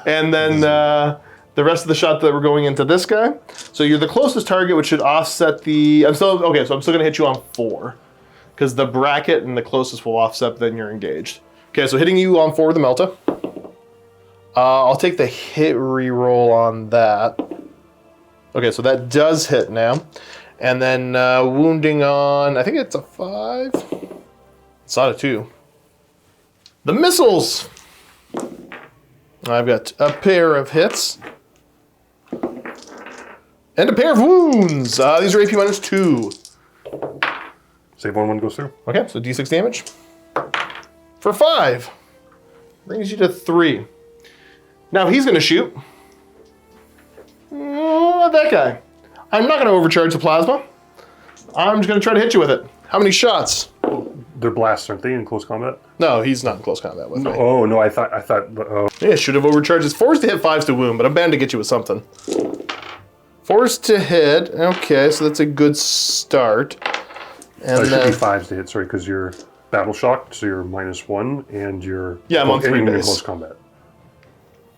And then the rest of the shot that we're going into this guy. So you're the closest target, which should offset the... so I'm still going to hit you on 4. Because the bracket and the closest will offset, then you're engaged. Okay, so hitting you on 4 with the Melta. I'll take the hit reroll on that. Okay, so that does hit now. And then wounding on, I think it's a 5. It's not a 2. The missiles. I've got a pair of hits. And a pair of wounds. These are AP minus 2. Save one goes through. Okay, so D6 damage. For 5. Brings you to 3. Now he's going to shoot. That guy. I'm not going to overcharge the plasma. I'm just going to try to hit you with it. How many shots? They're blasts, aren't they, in close combat? No, he's not in close combat with me. Oh, no, I thought, Yeah, should have overcharged. It's 4s to hit, 5s to wound, but I'm bound to get you with something. 4s to hit. Okay, so that's a good start. And it then should be 5s to hit, sorry, because you're battle shocked, so you're -1, and you're... Yeah, I'm on 3 in base. close combat.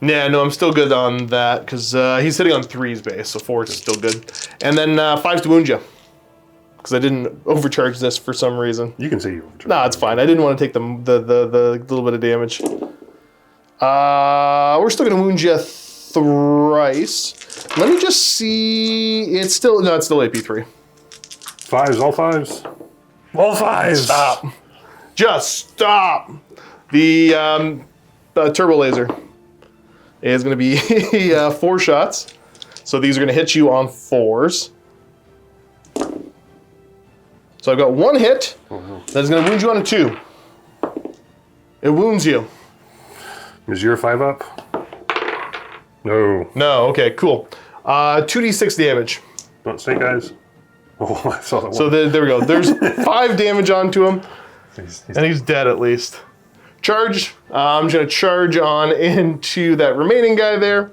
Yeah, no, I'm still good on that, because he's hitting on 3's base, so 4 is still good. And then 5s to wound you. Because I didn't overcharge this for some reason. You can say you overcharge. Nah, it's fine. I didn't want to take the little bit of damage. We're still going to wound you thrice. Let me just see. It's still AP3. 5s, all 5s. All 5s! Stop. Just stop. The turbo laser is going to be 4 shots. So these are going to hit you on 4s. So I've got 1 hit. That is going to wound you on a 2. It wounds you. Is your 5 up? No. No, okay, cool. 2d6 damage. Don't snake eyes. Oh, I saw that one. So there we go. There's 5 damage onto him. And he's dead at least. Charge. I'm just going to charge on into that remaining guy there.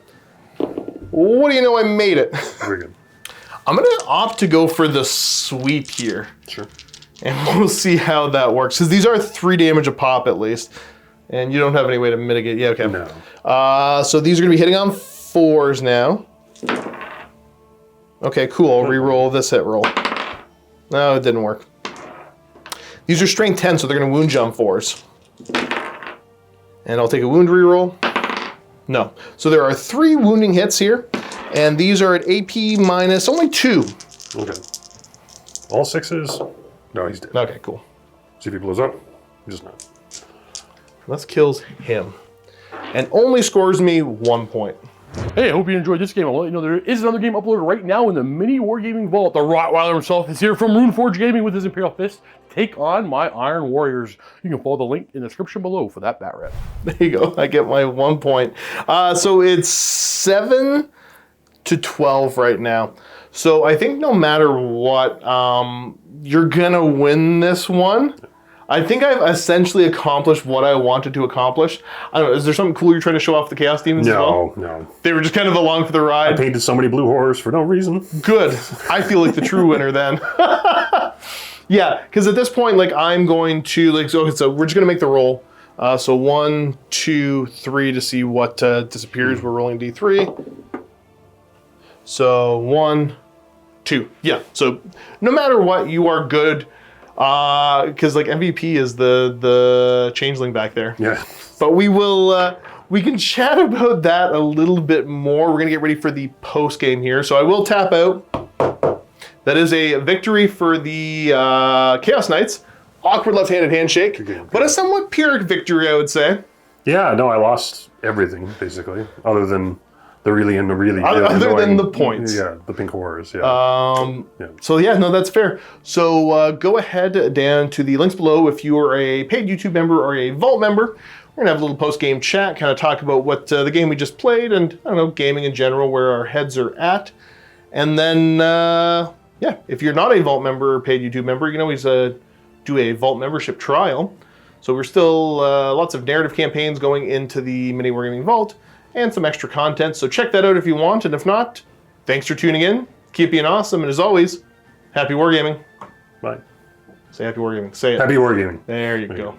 What do you know? I made it. Very good. I'm going to opt to go for the sweep here. Sure. And we'll see how that works. Because these are 3 damage a pop at least. And you don't have any way to mitigate. Yeah, okay. No. So these are going to be hitting on 4s now. Okay, cool. I'll re-roll this hit roll. No, it didn't work. These are strength 10, so they're going to wound you on 4s. And I'll take a wound re-roll. No. So there are 3 wounding hits here. And these are at AP minus only 2. Okay. All 6s? No, he's dead. Okay, cool. See if he blows up. Just not. Let's kills him. And only scores me 1 point. Hey, I hope you enjoyed this game. I'll let you know there is another game uploaded right now in the MiniWarGaming vault. The Rottweiler himself is here from Runeforge Gaming with his Imperial Fist. Take on my Iron Warriors. You can follow the link in the description below for that bat rep. There you go. I get my 1 point. So it's 7 to 12 right now. So I think no matter what, you're gonna win this one. I think I've essentially accomplished what I wanted to accomplish. I don't know, is there something cool you're trying to show off the Chaos Demons as well? No. They were just kind of along for the I ride. painted so many blue horrors for no reason. Good. I feel like the true winner then. Yeah, because at this point, like I'm going to, like, so we're just gonna make the roll. So 1, 2, 3 to see what disappears. We're rolling D3. So 1, 2. Yeah, so no matter what, you are good. Because like MVP is the changeling back there. Yeah. But we will, we can chat about that a little bit more. We're gonna get ready for the post game here. So I will tap out. That is a victory for the Chaos Knights. Awkward left-handed handshake, but a somewhat Pyrrhic victory, I would say. Yeah, no, I lost everything, basically, other than really really Other annoying, than the points. Yeah, the pink horrors. Yeah. So yeah, no, that's fair. So go ahead down to the links below if you are a paid YouTube member or a Vault member. We're gonna have a little post-game chat, kind of talk about what the game we just played and, I don't know, gaming in general, where our heads are at. And then, yeah, if you're not a Vault member or paid YouTube member, you can always do a Vault membership trial. So we're still lots of narrative campaigns going into the MiniWarGaming Vault and some extra content. So check that out if you want, and if not, thanks for tuning in. Keep being awesome, and as always, happy wargaming. Bye. Say happy wargaming. Say it. Happy wargaming. There you go.